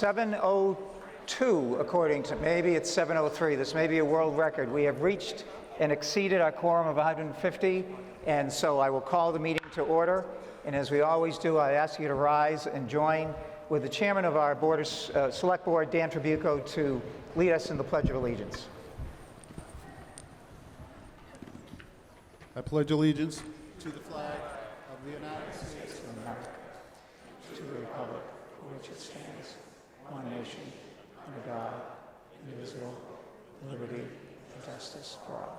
7:02, according to, maybe it's 7:03. This may be a world record. We have reached and exceeded our quorum of 150, and so I will call the meeting to order. And as we always do, I ask you to rise and join with the chairman of our Select Board, Dan Trabucco, to lead us in the Pledge of Allegiance. I pledge allegiance to the flag of the United States of America, to the republic for which it stands, one nation, under God, indivisible, with liberty and justice for all.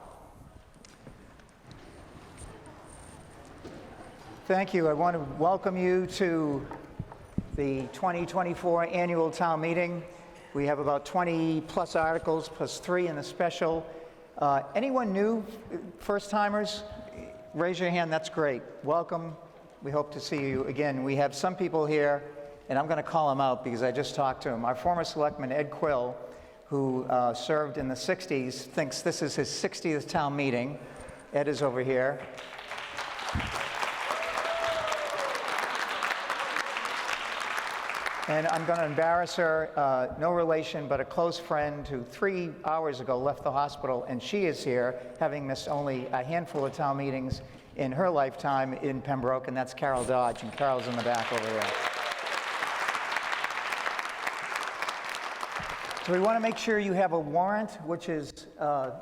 Thank you. I want to welcome you to the 2024 annual town meeting. We have about 20 plus articles, plus 3 in the special. Anyone new, first timers? Raise your hand, that's great. Welcome. We hope to see you again. We have some people here, and I'm going to call them out because I just talked to him. Our former selectman, Ed Quill, who served in the 60s, thinks this is his 60th town meeting. Ed is over here. And I'm going to embarrass her, no relation, but a close friend who 3 hours ago left the hospital, and she is here, having missed only a handful of town meetings in her lifetime in Pembroke, and that's Carol Dodge, and Carol's in the back over there. So we want to make sure you have a warrant, which is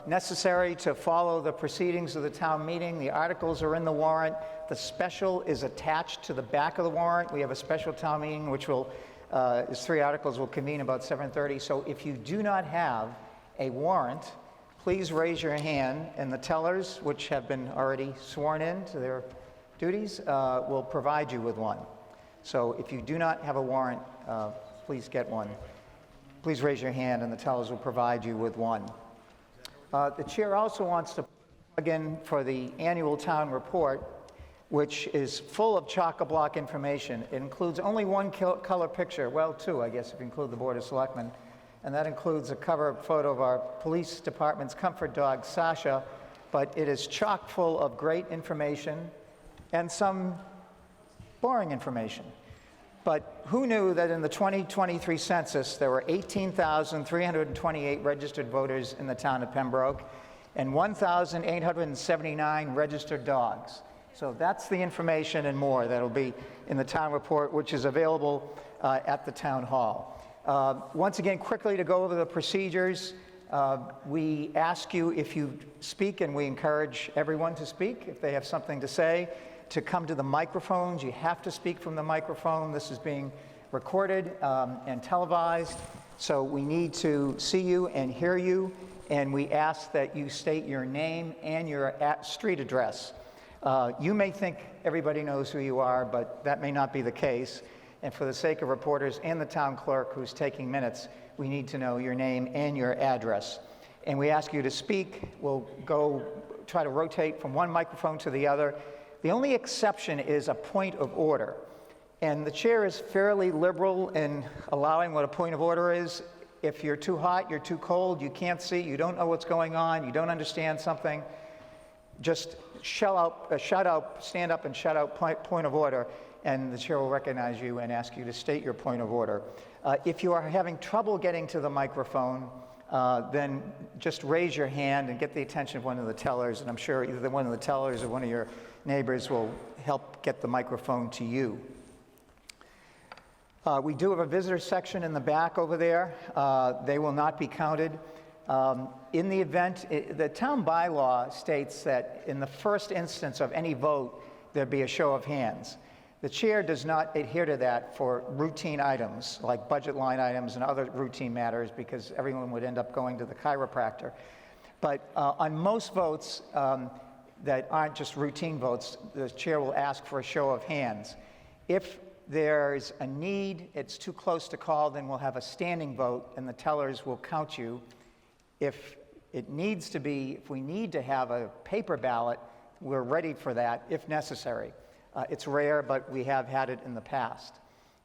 necessary to follow the proceedings of the town meeting. The articles are in the warrant. The special is attached to the back of the warrant. We have a special town meeting, which will, is 3 articles, will convene about 7:30. So if you do not have a warrant, please raise your hand, and the tellers, which have been already sworn in to their duties, will provide you with one. So if you do not have a warrant, please get one. Please raise your hand, and the tellers will provide you with one. The chair also wants to plug in for the annual town report, which is full of chock-a-block information. It includes only one color picture, well, 2, I guess, if you include the Board of Selectmen, and that includes a cover photo of our police department's comfort dog, Sasha, but it is chock full of great information and some boring information. But who knew that in the 2023 census, there were 18,328 registered voters in the town of Pembroke and 1,879 registered dogs. So that's the information and more that'll be in the town report, which is available at the town hall. Once again, quickly to go over the procedures, we ask you if you speak, and we encourage everyone to speak if they have something to say, to come to the microphones. You have to speak from the microphone. This is being recorded and televised, so we need to see you and hear you, and we ask that you state your name and your street address. You may think everybody knows who you are, but that may not be the case, and for the sake of reporters and the town clerk who's taking minutes, we need to know your name and your address. And we ask you to speak. We'll go try to rotate from one microphone to the other. The only exception is a point of order, and the chair is fairly liberal in allowing what a point of order is. If you're too hot, you're too cold, you can't see, you don't know what's going on, you don't understand something, just stand up and shout out point of order, and the chair will recognize you and ask you to state your point of order. If you are having trouble getting to the microphone, then just raise your hand and get the attention of one of the tellers, and I'm sure either one of the tellers or one of your neighbors will help get the microphone to you. We do have a visitor section in the back over there. They will not be counted. In the event, the town bylaw states that in the first instance of any vote, there'd be a show of hands. The chair does not adhere to that for routine items, like budget line items and other routine matters, because everyone would end up going to the chiropractor. But on most votes that aren't just routine votes, the chair will ask for a show of hands. If there's a need, it's too close to call, then we'll have a standing vote, and the tellers will count you. If it needs to be, if we need to have a paper ballot, we're ready for that if necessary. It's rare, but we have had it in the past.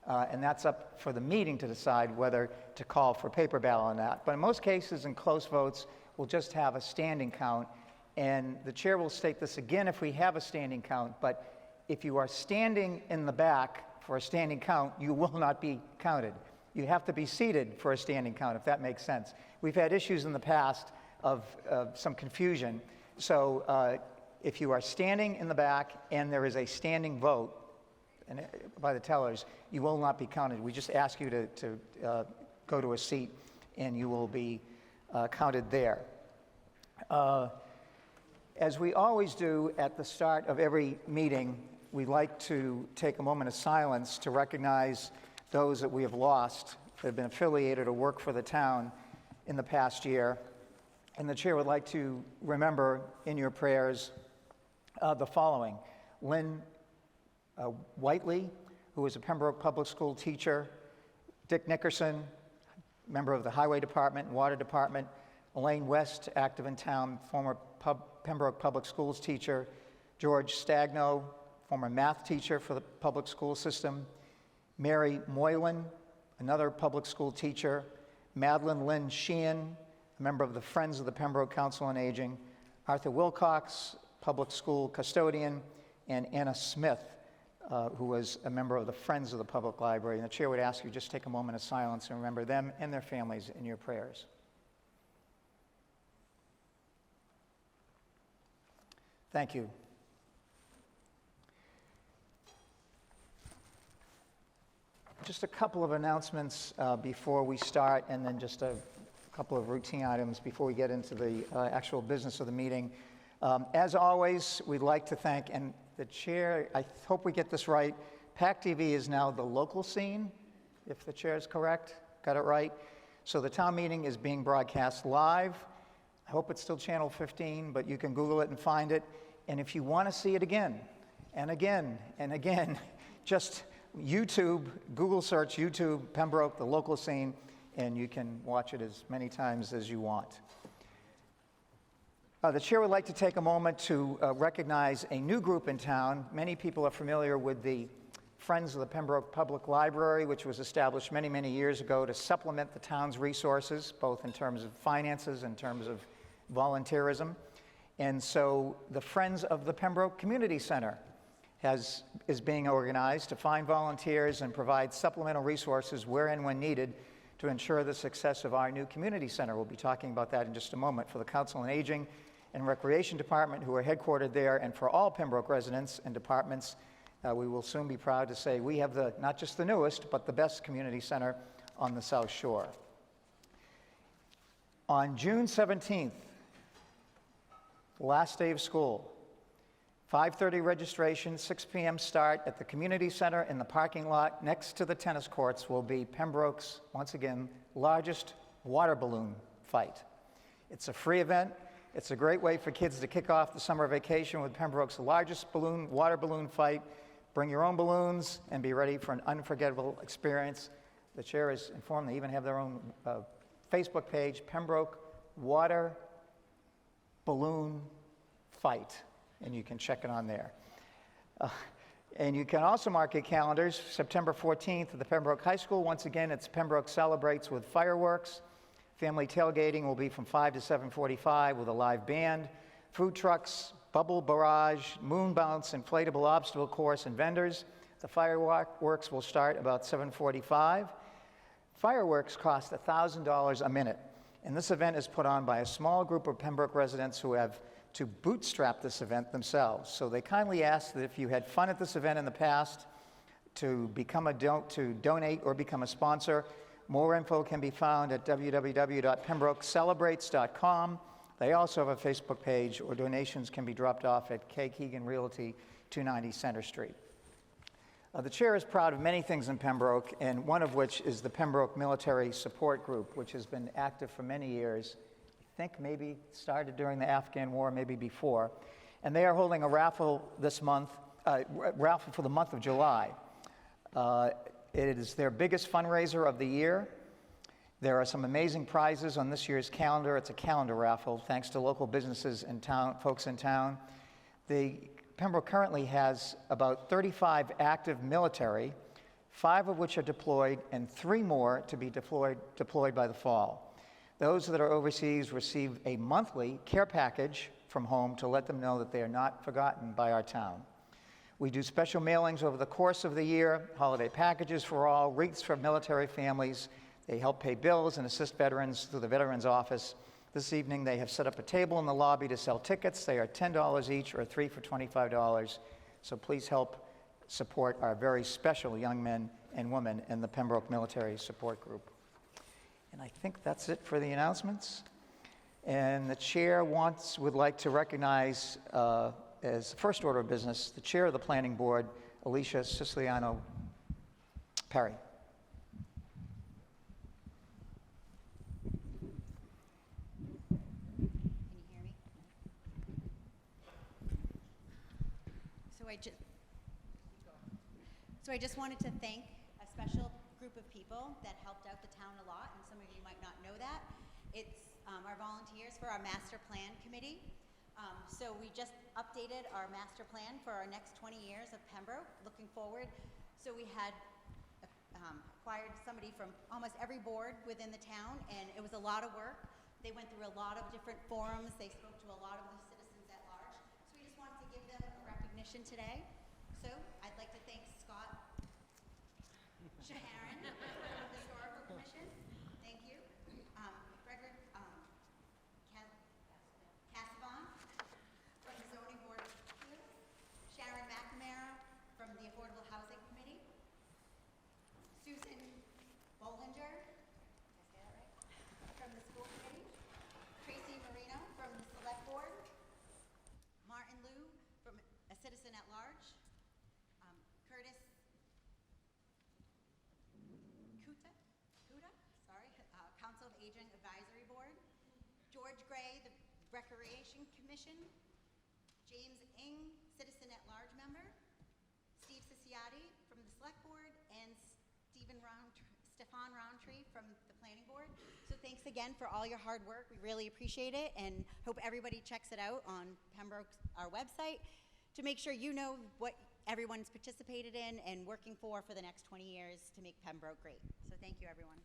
And that's up for the meeting to decide whether to call for paper ballot or not. But in most cases, in close votes, we'll just have a standing count. And the chair will state this again if we have a standing count, but if you are standing in the back for a standing count, you will not be counted. you have to be seated for a standing count, if that makes sense. We've had issues in the past of some confusion. So if you are standing in the back and there is a standing vote by the tellers, you will not be counted. We just ask you to go to a seat and you will be counted there. As we always do at the start of every meeting, we like to take a moment of silence to recognize those that we have lost that have been affiliated or worked for the town in the past year. And the chair would like to remember in your prayers the following. Lynn Whiteley, who was a Pembroke Public School teacher. Dick Nickerson, member of the Highway Department and Water Department. Elaine West, active in town, former Pembroke Public Schools teacher. George Stagno, former math teacher for the public school system. Mary Moylan, another public school teacher. Madeline Lynn Sheehan, a member of the Friends of the Pembroke Council on Aging. Arthur Wilcox, public school custodian. And Anna Smith, who was a member of the Friends of the Public Library. And the chair would ask you just take a moment of silence and remember them and their families in your prayers. Thank you. Just a couple of announcements before we start, and then just a couple of routine items before we get into the actual business of the meeting. As always, we'd like to thank, and the chair, I hope we get this right, PAC TV is now the local scene, if the chair is correct. Got it right? So the town meeting is being broadcast live. I hope it's still channel 15, but you can Google it and find it. And if you want to see it again and again and again, just YouTube, Google search YouTube, Pembroke, the local scene, and you can watch it as many times as you want. The chair would like to take a moment to recognize a new group in town. Many people are familiar with the Friends of the Pembroke Public Library, which was established many, many years ago to supplement the town's resources, both in terms of finances and in terms of volunteerism. And so the Friends of the Pembroke Community Center is being organized to find volunteers and provide supplemental resources where and when needed to ensure the success of our new community center. We'll be talking about that in just a moment. For the Council on Aging and Recreation Department, who are headquartered there, and for all Pembroke residents and departments, we will soon be proud to say we have not just the newest, but the best community center on the South Shore. On June 17th, last day of school, 5:30 registration, 6 p.m. start at the community center in the parking lot next to the tennis courts will be Pembroke's, once again, largest water balloon fight. It's a free event. It's a great way for kids to kick off the summer vacation with Pembroke's largest water balloon fight. Bring your own balloons and be ready for an unforgettable experience. The chair is informed they even have their own Facebook page, Pembroke Water Balloon Fight, and you can check it on there. And you can also mark your calendars, September 14th at the Pembroke High School. Once again, it's Pembroke Celebrates with fireworks. Family tailgating will be from 5 to 7:45 with a live band. Food trucks, bubble barrage, moon bounce, inflatable obstacle course, and vendors. The fireworks will start about 7:45. Fireworks cost $1,000 a minute. And this event is put on by a small group of Pembroke residents who have to bootstrap this event themselves. So they kindly ask that if you had fun at this event in the past, to donate or become a sponsor. More info can be found at www.pembroke-celebrates.com. They also have a Facebook page, or donations can be dropped off at K. Keegan Realty, 290 Center Street. The chair is proud of many things in Pembroke, and one of which is the Pembroke Military Support Group, which has been active for many years. I think maybe started during the Afghan War, maybe before. And they are holding a raffle this month, raffle for the month of July. It is their biggest fundraiser of the year. There are some amazing prizes on this year's calendar. It's a calendar raffle, thanks to local businesses in town, folks in town. Pembroke currently has about 35 active military, 5 of which are deployed, and 3 more to be deployed by the fall. Those that are overseas receive a monthly care package from home to let them know that they are not forgotten by our town. We do special mailings over the course of the year, holiday packages for all, wreaths for military families. They help pay bills and assist veterans through the Veterans Office. This evening, they have set up a table in the lobby to sell tickets. They are $10 each or 3 for $25. So please help support our very special young men and women in the Pembroke Military Support Group. And I think that's it for the announcements. And the chair would like to recognize, as the first order of business, the chair of the Planning Board, Alicia Siciliano Perry. Can you hear me? So I just wanted to thank a special group of people that helped out the town a lot, and some of you might not know that. It's our volunteers for our master plan committee. So we just updated our master plan for our next 20 years of Pembroke, looking forward. So we had acquired somebody from almost every board within the town, and it was a lot of work. They went through a lot of different forums. They spoke to a lot of the citizens at large. So we just wanted to give them a recognition today. So I'd like to thank Scott Shaharan from the Historical Commission. Thank you. Frederick Casaban from the Zoning Board of Appeals. Sharon McNamara from the Affordable Housing Committee. Susan Bollinger, did I say that right? From the School Committee. Tracy Marino from the Select Board. Martin Liu from a citizen at large. Curtis Kuda, Council of Aging Advisory Board. George Gray, the Recreation Commission. James Ng, citizen at large member. Steve Siciotti from the Select Board, and Stefan Roundtree from the Planning Board. So thanks again for all your hard work. We really appreciate it, and hope everybody checks it out on Pembroke's, our website, to make sure you know what everyone's participated in and working for the next 20 years to make Pembroke great. So thank you, everyone.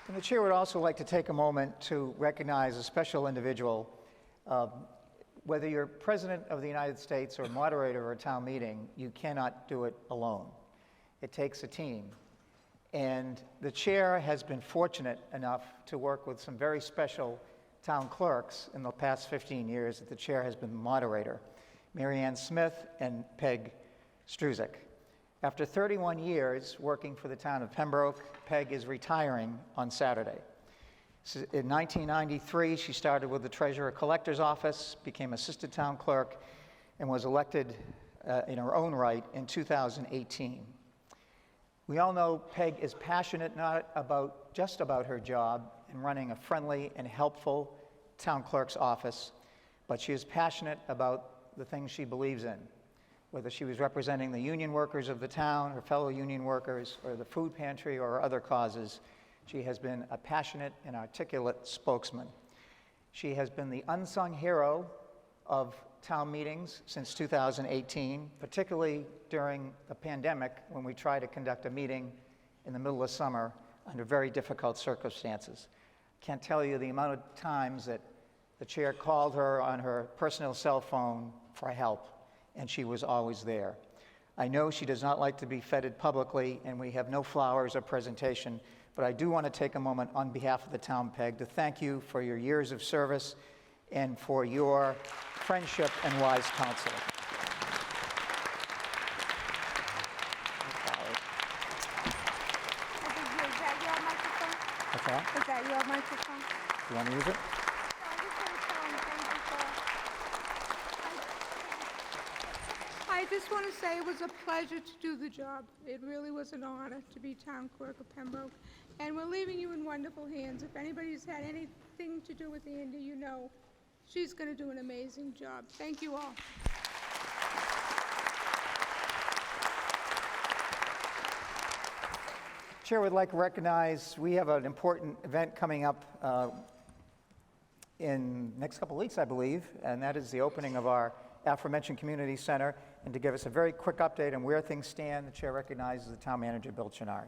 And the chair would also like to take a moment to recognize a special individual. Whether you're president of the United States or moderator of a town meeting, you cannot do it alone. It takes a team. And the chair has been fortunate enough to work with some very special town clerks in the past 15 years that the chair has been moderator, Mary Ann Smith and Peg Struzek. After 31 years working for the town of Pembroke, Peg is retiring on Saturday. In 1993, she started with the Treasurer Collector's Office, became assistant town clerk, and was elected in her own right in 2018. We all know Peg is passionate not just about her job in running a friendly and helpful town clerk's office, but she is passionate about the things she believes in, whether she was representing the union workers of the town, her fellow union workers, or the food pantry, or other causes. She has been a passionate and articulate spokesman. She has been the unsung hero of town meetings since 2018, particularly during the pandemic when we tried to conduct a meeting in the middle of summer under very difficult circumstances. Can't tell you the amount of times that the chair called her on her personal cell phone for help, and she was always there. I know she does not like to be feted publicly, and we have no flowers or presentation, but I do want to take a moment on behalf of the town, Peg, to thank you for your years of service and for your friendship and wise counsel. Is that your microphone? What's that? Is that your microphone? You want to use it? I just want to say it was a pleasure to do the job. It really was an honor to be town clerk of Pembroke. And we're leaving you in wonderful hands. If anybody's had anything to do with Andy, you know she's going to do an amazing job. Thank you all. Chair would like to recognize, we have an important event coming up in the next couple of weeks, I believe, and that is the opening of our aforementioned community center. And to give us a very quick update on where things stand, the chair recognizes the town manager, Bill Chenard.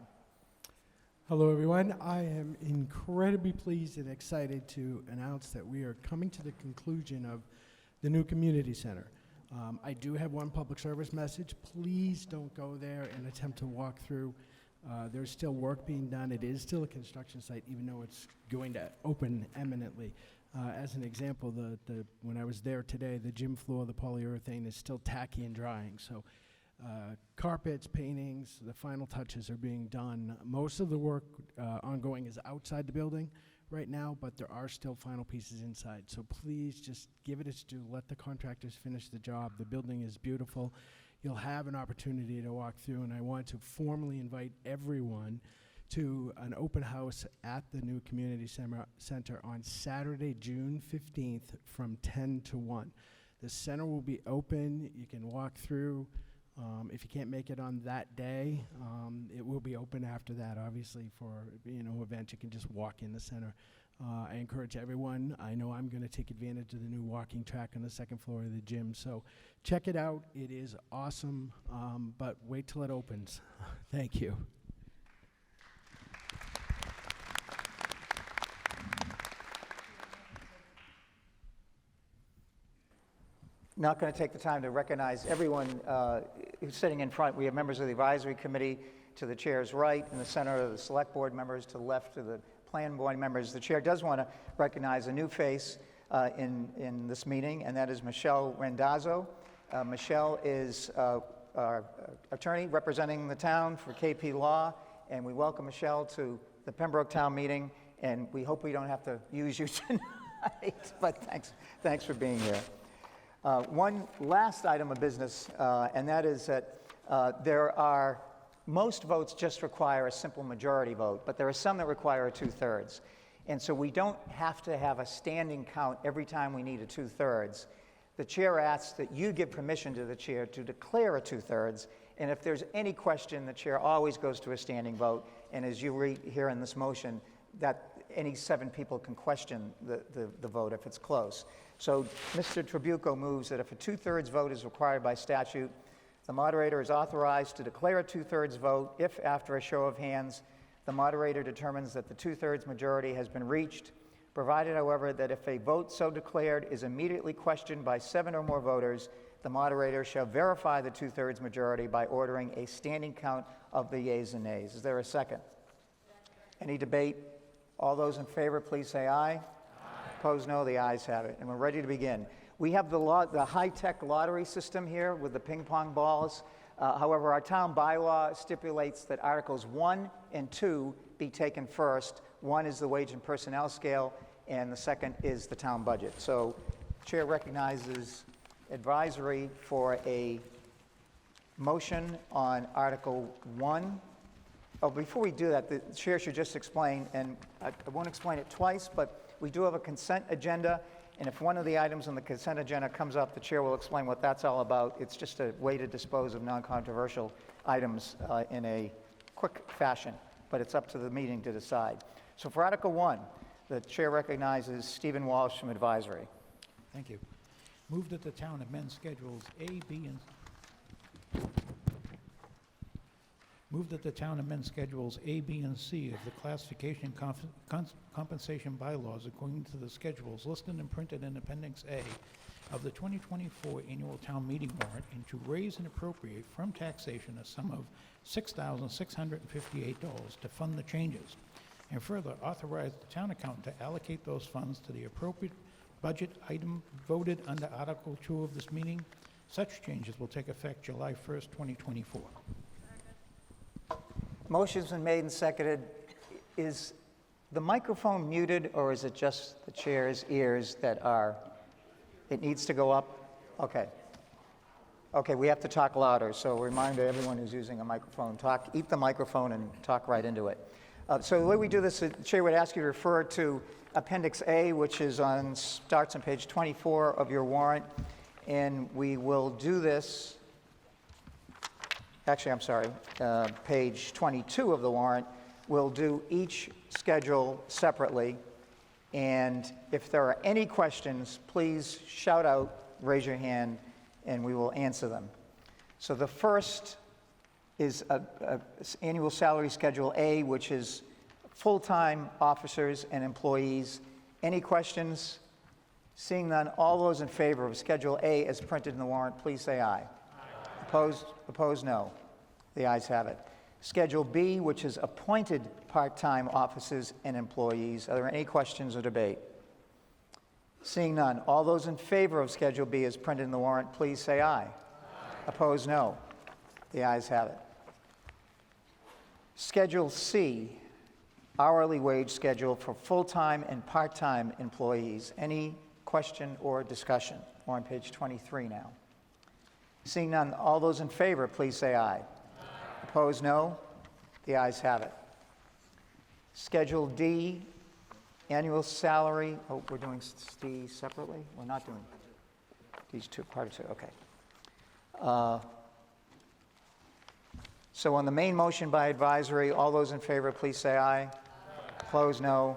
Hello, everyone. I am incredibly pleased and excited to announce that we are coming to the conclusion of the new community center. I do have one public service message. Please don't go there and attempt to walk through. There's still work being done. It is still a construction site, even though it's going to open imminently. As an example, when I was there today, the gym floor, the polyurethane is still tacky and drying. So carpets, paintings, the final touches are being done. Most of the work ongoing is outside the building right now, but there are still final pieces inside. So please just give it its due. Let the contractors finish the job. The building is beautiful. You'll have an opportunity to walk through, and I want to formally invite everyone to an open house at the new community center on Saturday, June 15th from 10 to 1. The center will be open. You can walk through. If you can't make it on that day, it will be open after that, obviously, for events. You can just walk in the center. I encourage everyone. I know I'm going to take advantage of the new walking track on the second floor of the gym. So check it out. It is awesome, but wait till it opens. Thank you. Not going to take the time to recognize everyone who's sitting in front. We have members of the advisory committee to the chair's right, in the center of the select board members to the left of the plan board members. The chair does want to recognize a new face in this meeting, and that is Michelle Randazzo. Michelle is our attorney representing the town for KP Law, and we welcome Michelle to the Pembroke Town meeting, and we hope we don't have to use you tonight, but thanks for being here. One last item of business, and that is that most votes just require a simple majority vote, but there are some that require a 2/3. And so we don't have to have a standing count every time we need a 2/3. The chair asks that you give permission to the chair to declare a 2/3, and if there's any question, the chair always goes to a standing vote, and as you read here in this motion, that any 7 people can question the vote if it's close. So Mr. Tribuco moves that if a 2/3 vote is required by statute, the moderator is authorized to declare a 2/3 vote if, after a show of hands, the moderator determines that the 2/3 majority has been reached, provided, however, that if a vote so declared is immediately questioned by 7 or more voters, the moderator shall verify the 2/3 majority by ordering a standing count of the yeas and nays. Is there a second? Any debate? All those in favor, please say aye. Opposed, no. The ayes have it. And we're ready to begin. We have the high-tech lottery system here with the ping pong balls. However, our town bylaw stipulates that Articles 1 and 2 be taken first. 1 is the wage and personnel scale, and the second is the town budget. So, Chair recognizes advisory for a motion on Article 1. Oh, before we do that, the chair should just explain, and I won't explain it twice, but we do have a consent agenda, and if one of the items on the consent agenda comes up, the chair will explain what that's all about. It's just a way to dispose of non-controversial items in a quick fashion, but it's up to the meeting to decide. So for Article 1, the chair recognizes Stephen Walsh from Advisory. Thank you. Move that the town amend Schedules A, B, and Move that the town amend Schedules A, B, and C of the classification compensation bylaws according to the schedules listed and printed in Appendix A of the 2024 annual town meeting warrant, and to raise and appropriate from taxation a sum of $6,658 to fund the changes, and further authorize the town accountant to allocate those funds to the appropriate budget item voted under Article 2 of this meeting. Such changes will take effect July 1st, 2024. Motion's been made and seconded. Is the microphone muted, or is it just the chair's ears that are, it needs to go up? Okay. Okay, we have to talk louder, so a reminder to everyone who's using a microphone, eat the microphone and talk right into it. So the way we do this, the chair would ask you to refer to Appendix A, which starts on page 24 of your warrant, and we will do this. Actually, I'm sorry, page 22 of the warrant. We'll do each schedule separately, and if there are any questions, please shout out, raise your hand, and we will answer them. So the first is annual salary schedule A, which is full-time officers and employees. Any questions? Seeing none, all those in favor of Schedule A as printed in the warrant, please say aye. Opposed, no. The ayes have it. Schedule B, which is appointed part-time officers and employees. Are there any questions or debate? Seeing none, all those in favor of Schedule B as printed in the warrant, please say aye. Opposed, no. The ayes have it. Schedule C, hourly wage schedule for full-time and part-time employees. Any question or discussion? We're on page 23 now. Seeing none, all those in favor, please say aye. Opposed, no. The ayes have it. Schedule D, annual salary. Oh, we're doing D separately? We're not doing these two parts. Okay. So on the main motion by advisory, all those in favor, please say aye. Opposed, no.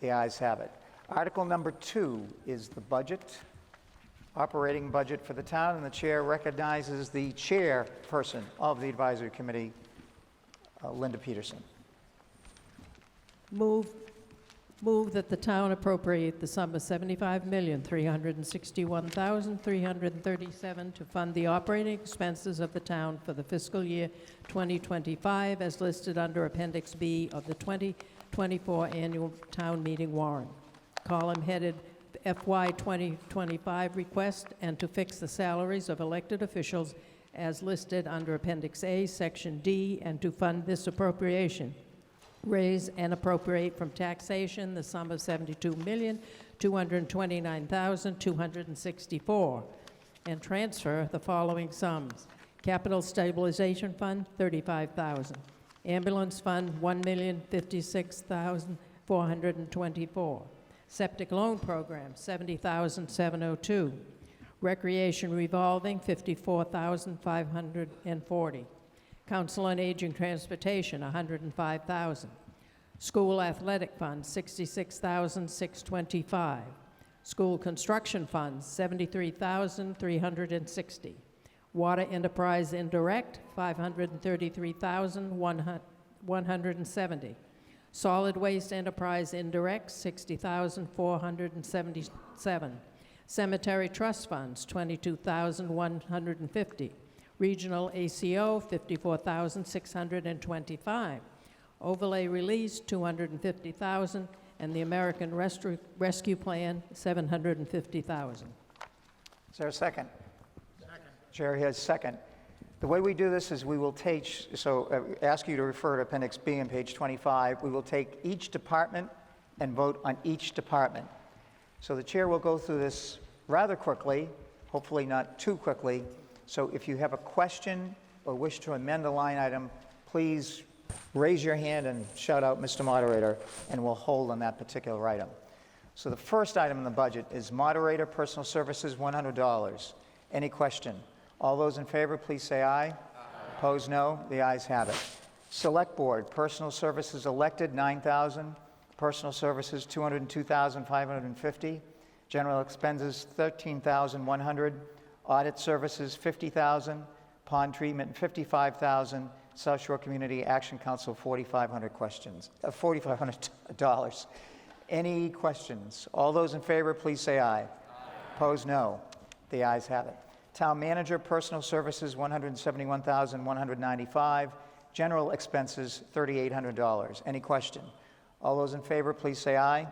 The ayes have it. Article number 2 is the budget, operating budget for the town, and the chair recognizes the chairperson of the advisory committee, Linda Peterson. Move that the town appropriate the sum of $75,361,337 to fund the operating expenses of the town for the fiscal year 2025 as listed under Appendix B of the 2024 annual town meeting warrant. Column headed FY 2025 request, and to fix the salaries of elected officials as listed under Appendix A, Section D, and to fund this appropriation. Raise and appropriate from taxation the sum of $72,229,264, and transfer the following sums: Capital Stabilization Fund, $35,000; Ambulance Fund, $1,056,424; Septic Loan Program, $70,702; Recreation Revolving, $54,540; Council on Aging Transportation, $105,000; School Athletic Fund, $66,625; School Construction Funds, $73,360; Water Enterprise Indirect, $533,170; Solid Waste Enterprise Indirect, $60,477; Cemetery Trust Funds, $22,150; Regional ACO, $54,625; Overlay Release, $250,000; and the American Rescue Plan, $750,000. Is there a second? Second. Chair has second. The way we do this is we will take, ask you to refer to Appendix B on page 25. We will take each department and vote on each department. So the chair will go through this rather quickly, hopefully not too quickly. So if you have a question or wish to amend a line item, please raise your hand and shout out, Mr. Moderator, and we'll hold on that particular item. So the first item in the budget is Moderator Personal Services, $100. Any question? All those in favor, please say aye. Opposed, no. The ayes have it. Select Board, Personal Services elected, $9,000. Personal Services, $202,550. General expenses, $13,100. Audit Services, $50,000. Pond Treatment, $55,000. South Shore Community Action Council, $4,500. Any questions? All those in favor, please say aye. Opposed, no. The ayes have it. Town Manager, Personal Services, $171,195. General expenses, $3,800. Any question? All those in favor, please say aye.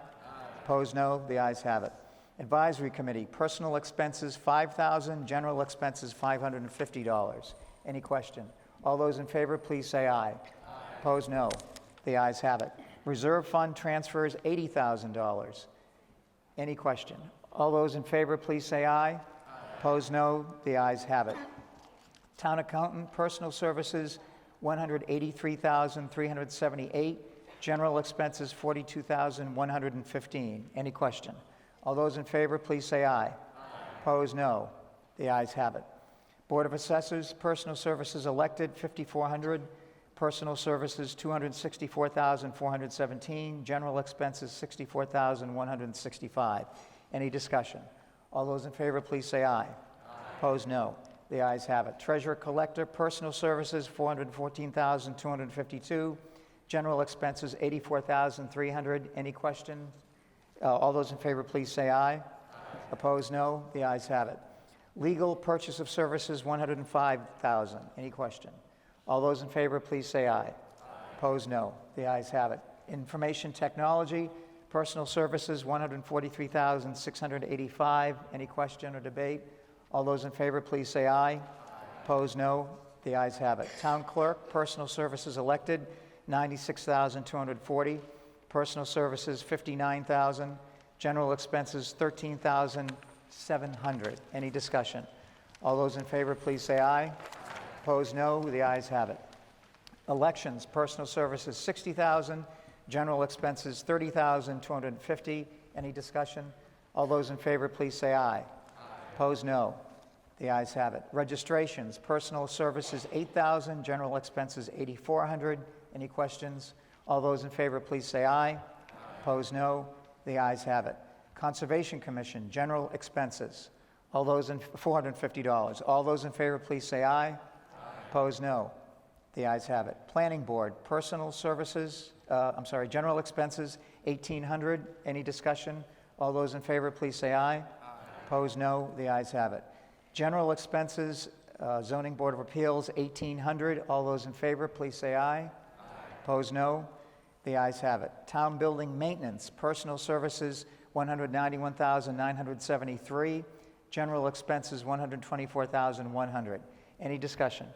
Opposed, no. The ayes have it. Advisory Committee, Personal Expenses, $5,000. General expenses, $550. Any question? All those in favor, please say aye. Opposed, no. The ayes have it. Reserve Fund transfers, $80,000. Any question? All those in favor, please say aye. Opposed, no. The ayes have it. Town Accountant, Personal Services, $183,378. General expenses, $42,115. Any question? All those in favor, please say aye. Opposed, no. The ayes have it. Board of Assessors, Personal Services elected, $5,400. Personal Services, $264,417. General expenses, $64,165. Any discussion? All those in favor, please say aye. Opposed, no. The ayes have it. Treasurer Collector, Personal Services, $414,252. General expenses, $84,300. Any questions? All those in favor, please say aye. Opposed, no. The ayes have it. Legal purchase of services, $105,000. Any question? All those in favor, please say aye. Opposed, no. The ayes have it. Information technology, personal services, $143,685. Any question or debate? All those in favor, please say aye. Opposed, no. The ayes have it. Town clerk, personal services elected, $96,240. Personal services, $59,000. General expenses, $13,700. Any discussion? All those in favor, please say aye. Opposed, no. The ayes have it. Elections, personal services, $60,000. General expenses, $30,250. Any discussion? All those in favor, please say aye. Opposed, no. The ayes have it. Registrations, personal services, $8,000. General expenses, $8,400. Any questions? All those in favor, please say aye. Opposed, no. The ayes have it. Conservation Commission, general expenses, all those in $450. All those in favor, please say aye. Opposed, no. The ayes have it. Planning Board, personal services, general expenses, $1,800. Any discussion? All those in favor, please say aye. Opposed, no. The ayes have it. General expenses, Zoning Board of Appeals, $1,800. All those in favor, please say aye. Opposed, no. The ayes have it. Town building maintenance, personal services, $191,973. General expenses, $124,100. Any discussion?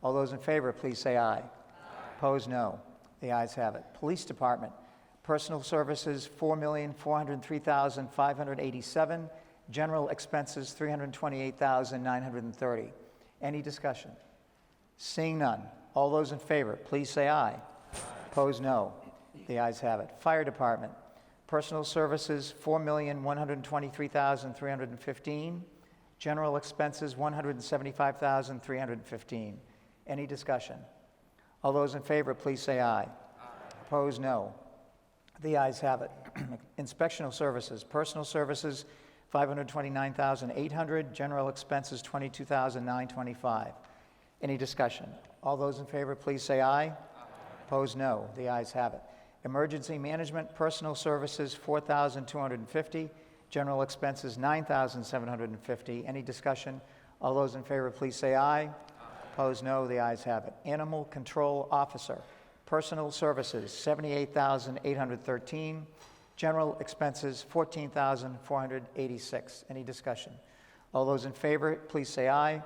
All those in favor, please say aye. Opposed, no. The ayes have it. Police Department, personal services, $4,403,587. General expenses, $328,930. Any discussion? Seeing none. All those in favor, please say aye. Opposed, no. The ayes have it. Fire Department, personal services, $4,123,315. General expenses, $175,315. Any discussion? All those in favor, please say aye. Opposed, no. The ayes have it. Inspectional services, personal services, $529,800. General expenses, $22,925. Any discussion? All those in favor, please say aye. Opposed, no. The ayes have it. Emergency management, personal services, $4,250. General expenses, $9,750. Any discussion? All those in favor, please say aye. Opposed, no. The ayes have it. Animal control officer, personal services, $78,813. General expenses, $14,486. Any discussion? All those in favor, please say aye.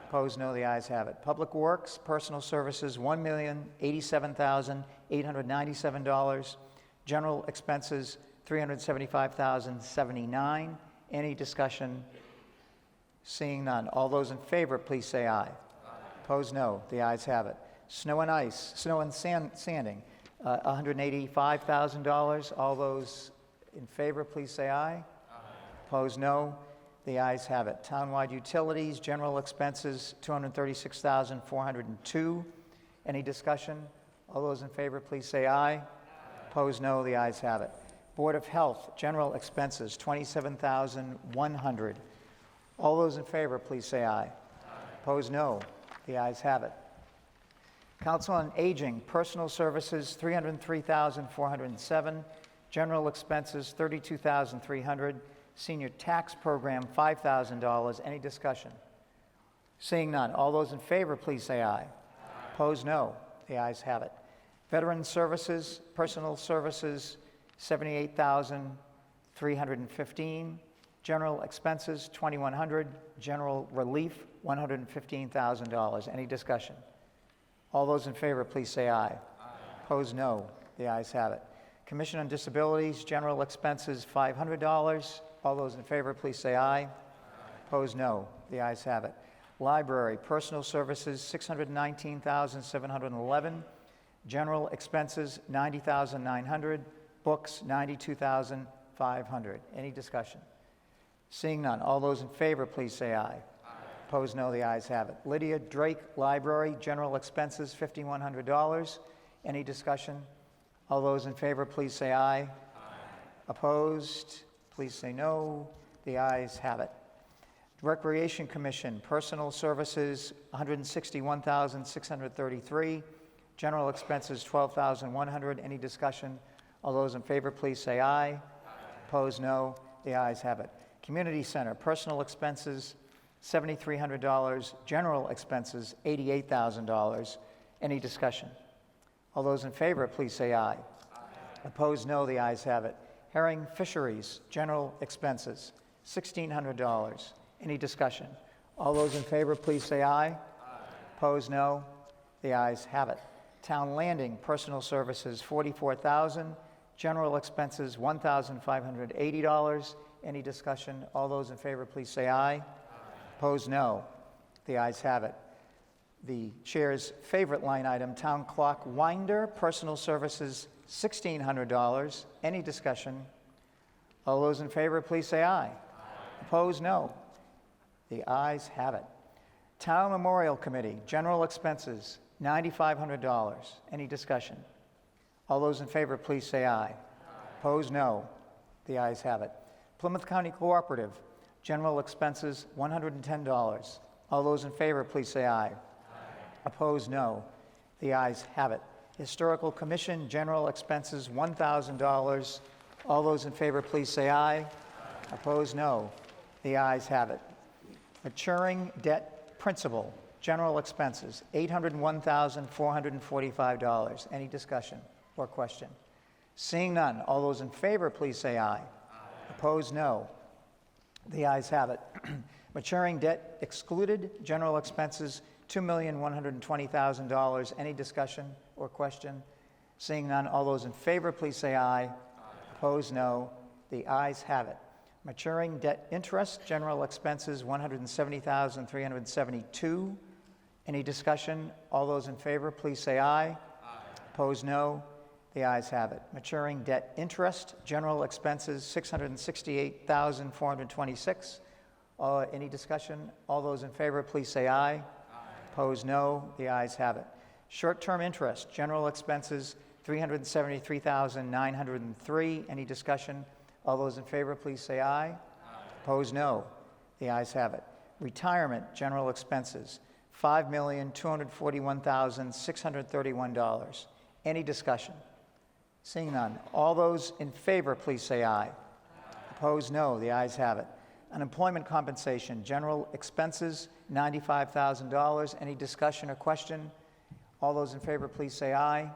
Opposed, no. The ayes have it. Public Works, personal services, $1,087,897. General expenses, $375,079. Any discussion? Seeing none. All those in favor, please say aye. Opposed, no. The ayes have it. Snow and ice, snow and sanding, $185,000. All those in favor, please say aye. Opposed, no. The ayes have it. Townwide utilities, general expenses, $236,402. Any discussion? All those in favor, please say aye. Opposed, no. The ayes have it. Board of Health, general expenses, $27,100. All those in favor, please say aye. Opposed, no. The ayes have it. Council on Aging, personal services, $303,407. General expenses, $32,300. Senior tax program, $5,000. Any discussion? Seeing none. All those in favor, please say aye. Opposed, no. The ayes have it. Veteran services, personal services, $78,315. General expenses, $2,100. General relief, $115,000. Any discussion? All those in favor, please say aye. Opposed, no. The ayes have it. Commission on Disabilities, general expenses, $500. All those in favor, please say aye. Opposed, no. The ayes have it. Library, personal services, $619,711. General expenses, $90,900. Books, $92,500. Any discussion? Seeing none. All those in favor, please say aye. Opposed, no. The ayes have it. Lydia Drake Library, general expenses, $5,100. Any discussion? All those in favor, please say aye. Opposed? Please say no. The ayes have it. Recreation Commission, personal services, $161,633. General expenses, $12,100. Any discussion? All those in favor, please say aye. Opposed, no. The ayes have it. Community Center, personal expenses, $7,300. General expenses, $88,000. Any discussion? All those in favor, please say aye. Opposed, no. The ayes have it. Herring Fisheries, general expenses, $1,600. Any discussion? All those in favor, please say aye. Opposed, no. The ayes have it. Town Landing, personal services, $44,000. General expenses, $1,580. Any discussion? All those in favor, please say aye. Opposed, no. The ayes have it. The chair's favorite line item, Town Clock Winder, personal services, $1,600. Any discussion? All those in favor, please say aye. Opposed, no. The ayes have it. Town Memorial Committee, general expenses, $9,500. Any discussion? All those in favor, please say aye. Opposed, no. The ayes have it. Plymouth County Cooperative, general expenses, $110. All those in favor, please say aye. Opposed, no. The ayes have it. Historical Commission, general expenses, $1,000. All those in favor, please say aye. Opposed, no. The ayes have it. Maturing debt principal, general expenses, $801,445. Any discussion or question? Seeing none, all those in favor, please say aye. Opposed, no. The ayes have it. Maturing debt excluded, general expenses, $2,120,000. Any discussion or question? Seeing none, all those in favor, please say aye. Opposed, no. The ayes have it. Maturing debt interest, general expenses, $170,372. Any discussion? All those in favor, please say aye. Opposed, no. The ayes have it. Maturing debt interest, general expenses, $668,426. Any discussion? All those in favor, please say aye. Opposed, no. The ayes have it. Short-term interest, general expenses, $373,903. Any discussion? All those in favor, please say aye. Opposed, no. The ayes have it. Retirement, general expenses, $5,241,631. Any discussion? Seeing none. All those in favor, please say aye. Opposed, no. The ayes have it. Unemployment compensation, general expenses, $95,000. Any discussion or question? All those in favor, please say aye.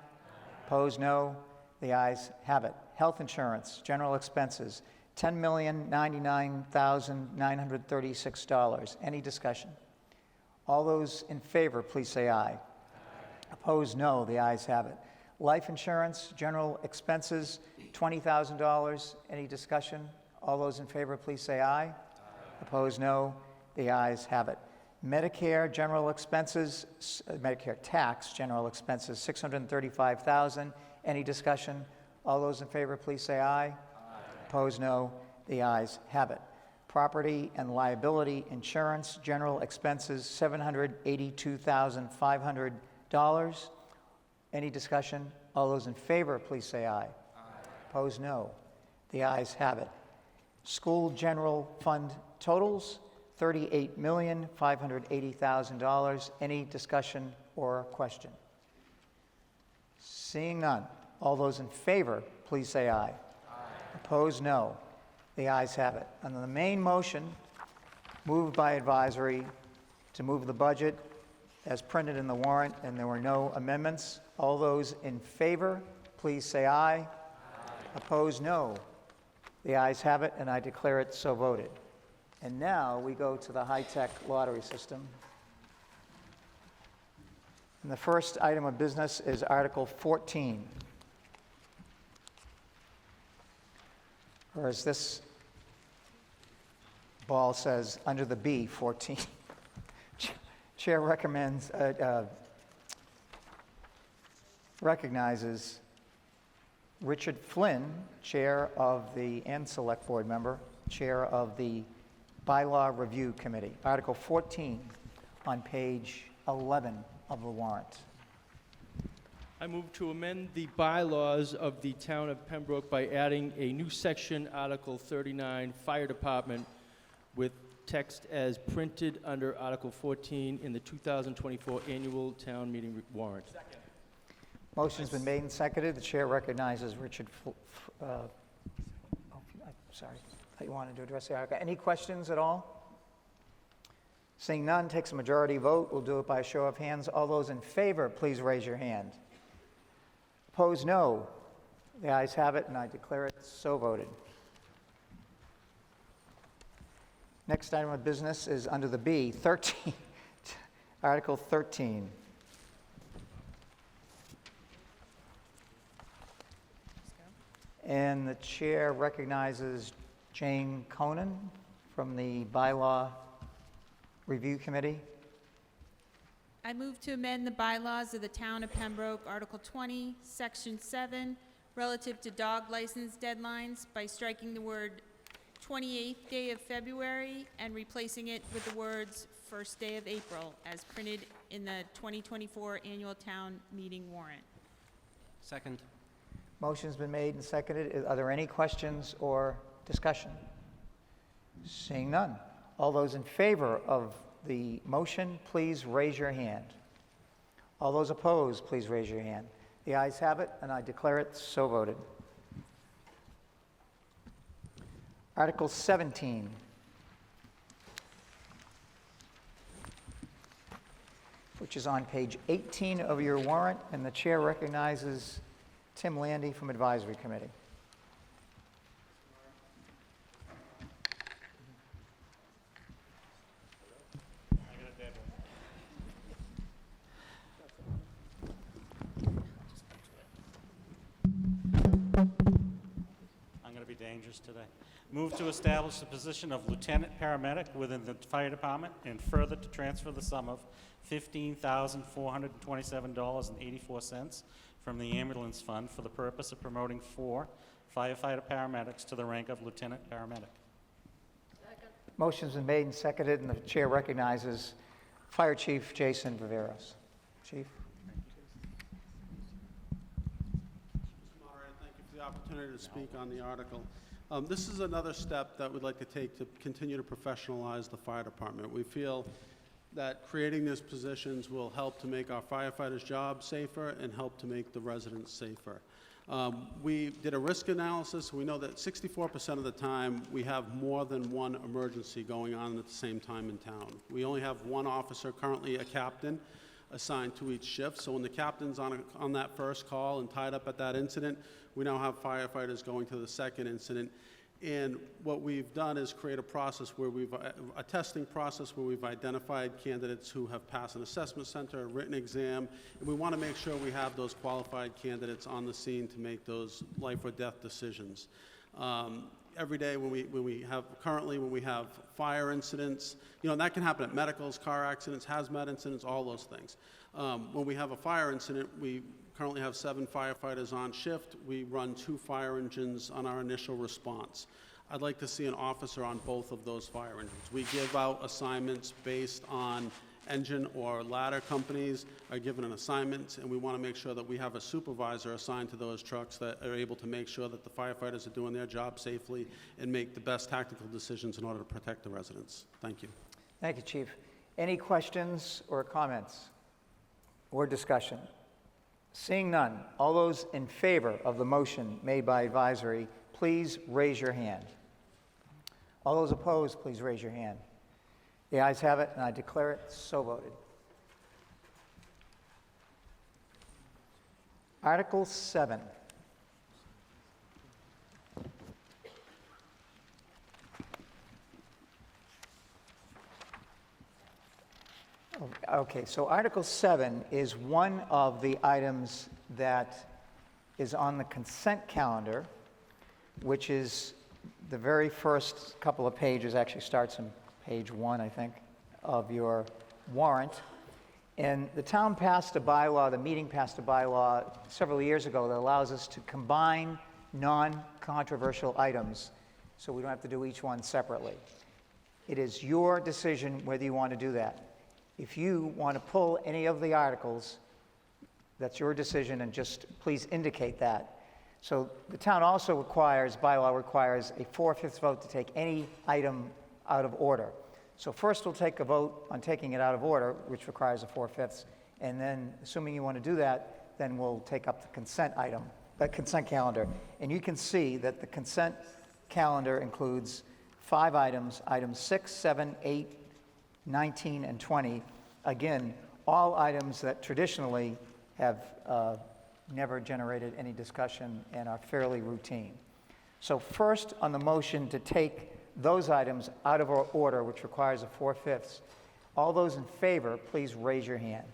Opposed, no. The ayes have it. Health insurance, general expenses, $10,099,936. Any discussion? All those in favor, please say aye. Opposed, no. The ayes have it. Life insurance, general expenses, $20,000. Any discussion? All those in favor, please say aye. Opposed, no. The ayes have it. Medicare general expenses, Medicare tax general expenses, $635,000. Any discussion? All those in favor, please say aye. Opposed, no. The ayes have it. Property and liability insurance general expenses, $782,500. Any discussion? All those in favor, please say aye. Opposed, no. The ayes have it. School general fund totals, $38,580,000. Any discussion or question? Seeing none. All those in favor, please say aye. Opposed, no. The ayes have it. On the main motion, moved by advisory to move the budget as printed in the warrant, and there were no amendments. All those in favor, please say aye. Opposed, no. The ayes have it, and I declare it so voted. And now we go to the high-tech lottery system. And the first item of business is Article 14. Or as this ball says, under the B, 14. Chair recognizes Richard Flynn, and Select Board member, Chair of the Bylaw Review Committee. Article 14 on page 11 of the warrant. I move to amend the bylaws of the town of Pembroke by adding a new section, Article 39, Fire Department, with text as printed under Article 14 in the 2024 annual town meeting warrant. Motion's been made and seconded. The chair recognizes Richard, sorry, I thought you wanted to address the article. Any questions at all? Seeing none, takes a majority vote. We'll do it by a show of hands. All those in favor, please raise your hand. Opposed, no. The ayes have it, and I declare it so voted. Next item of business is under the B, 13, Article 13. And the chair recognizes Jane Conan from the Bylaw Review Committee. I move to amend the bylaws of the Town of Pembroke, Article 20, Section 7, relative to dog license deadlines by striking the word 28th day of February and replacing it with the words first day of April as printed in the 2024 annual town meeting warrant. Second. Motion's been made and seconded. Are there any questions or discussion? Seeing none. All those in favor of the motion, please raise your hand. All those opposed, please raise your hand. The ayes have it, and I declare it so voted. Article 17. Which is on page 18 of your warrant, and the chair recognizes Tim Landy from Advisory Committee. I'm going to be dangerous today. Move to establish the position of lieutenant paramedic within the fire department and further to transfer the sum of $15,427.84 from the ambulance fund for the purpose of promoting 4 firefighter paramedics to the rank of lieutenant paramedic. Motion's been made and seconded, and the chair recognizes Fire Chief Jason Viveros. Chief? Mr. Moderator, thank you for the opportunity to speak on the article. This is another step that we'd like to take to continue to professionalize the fire department. We feel that creating these positions will help to make our firefighters' jobs safer and help to make the residents safer. We did a risk analysis. We know that 64% of the time we have more than one emergency going on at the same time in town. We only have one officer, currently a captain, assigned to each shift. So when the captain's on that first call and tied up at that incident, we now have firefighters going to the second incident. And what we've done is create a process where a testing process where we've identified candidates who have passed an assessment center, a written exam, and we want to make sure we have those qualified candidates on the scene to make those life or death decisions. Every day when we have fire incidents, that can happen at medicals, car accidents, hazmat incidents, all those things. When we have a fire incident, we currently have 7 firefighters on shift. We run 2 fire engines on our initial response. I'd like to see an officer on both of those fire engines. We give out assignments based on engine or ladder companies are given an assignment, and we want to make sure that we have a supervisor assigned to those trucks that are able to make sure that the firefighters are doing their job safely and make the best tactical decisions in order to protect the residents. Thank you. Thank you, Chief. Any questions or comments or discussion? Seeing none, all those in favor of the motion made by advisory, please raise your hand. All those opposed, please raise your hand. The ayes have it, and I declare it so voted. Article 7. Okay, so Article 7 is one of the items that is on the consent calendar, which is the very first couple of pages, actually starts on page 1, I think, of your warrant. And the town passed a bylaw, the meeting passed a bylaw several years ago that allows us to combine non-controversial items so we don't have to do each one separately. It is your decision whether you want to do that. If you want to pull any of the articles, that's your decision, and just please indicate that. So the town also requires, bylaw requires a 4/5 vote to take any item out of order. So first we'll take a vote on taking it out of order, which requires a 4/5, and then, assuming you want to do that, then we'll take up the consent item, the consent calendar. And you can see that the consent calendar includes 5 items, items 6, 7, 8, 19, and 20. Again, all items that traditionally have never generated any discussion and are fairly routine. So first, on the motion to take those items out of our order, which requires a 4/5, all those in favor, please raise your hand.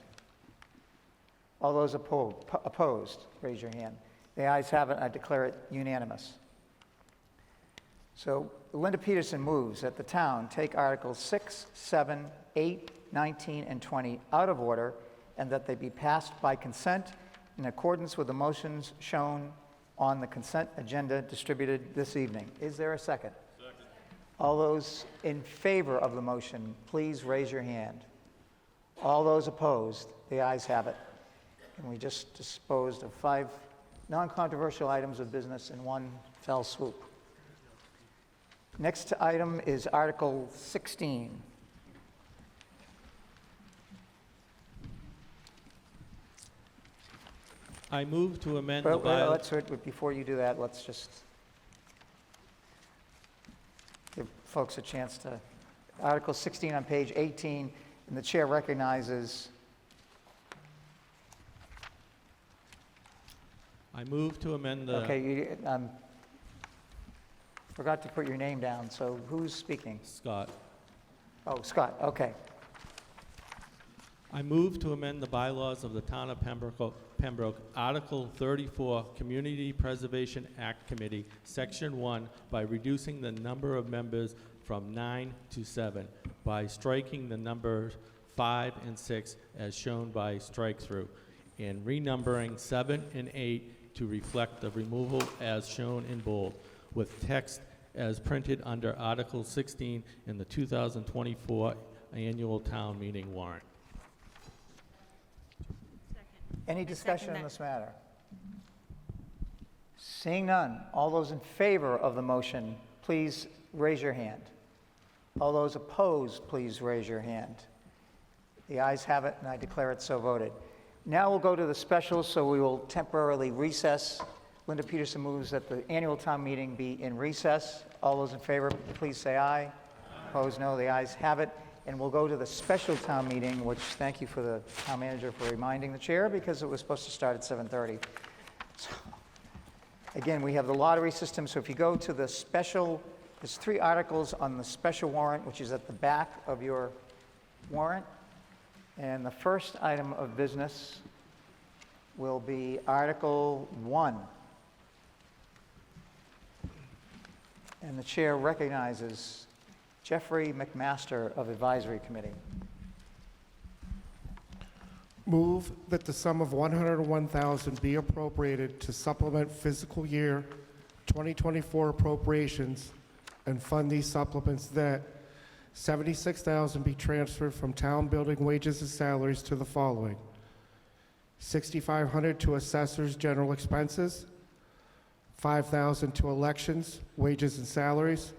All those opposed, raise your hand. The ayes have it, I declare it unanimous. So Linda Peterson moves that the town take Articles 6, 7, 8, 19, and 20 out of order, and that they be passed by consent in accordance with the motions shown on the consent agenda distributed this evening. Is there a second? Second. All those in favor of the motion, please raise your hand. All those opposed, the ayes have it. And we just disposed of 5 non-controversial items of business in one fell swoop. Next item is Article 16. I move to amend the But bylaw. before you do that, let's just give folks a chance to, Article 16 on page 18, and the chair recognizes, I move to amend the. okay, you forgot to put your name down, so who's speaking? Scott. Oh, Scott, okay. I move to amend the bylaws of the town of Pembroke, Article 34, Community Preservation Act Committee, Section 1, by reducing the number of members from 9 to 7, by striking the numbers 5 and 6 as shown by strike-through, and renumbering 7 and 8 to reflect the removal as shown in bold, with text as printed under Article 16 in the 2024 annual town meeting warrant. Any discussion on that. this matter? Seeing none, all those in favor of the motion, please raise your hand. All those opposed, please raise your hand. The ayes have it, and I declare it so voted. Now we'll go to the specials, so we will temporarily recess. Linda Peterson moves that the annual town meeting be in recess. All those in favor, please say aye. Opposed, no. The ayes have it. And we'll go to the special town meeting, which, thank you for the town manager for reminding the chair, because it was supposed to start at 7:30. So, again, we have the lottery system, so if you go to the special, there's 3 articles on the special warrant, which is at the back of your warrant. And the first item of business will be Article 1. And the chair recognizes Jeffrey McMaster of Advisory Committee. Move that the sum of $101,000 be appropriated to supplement fiscal year 2024 appropriations and fund these supplements, that $76,000 be transferred from town building wages and salaries to the following: $6,500 to assessors' general expenses, $5,000 to elections, wages and salaries,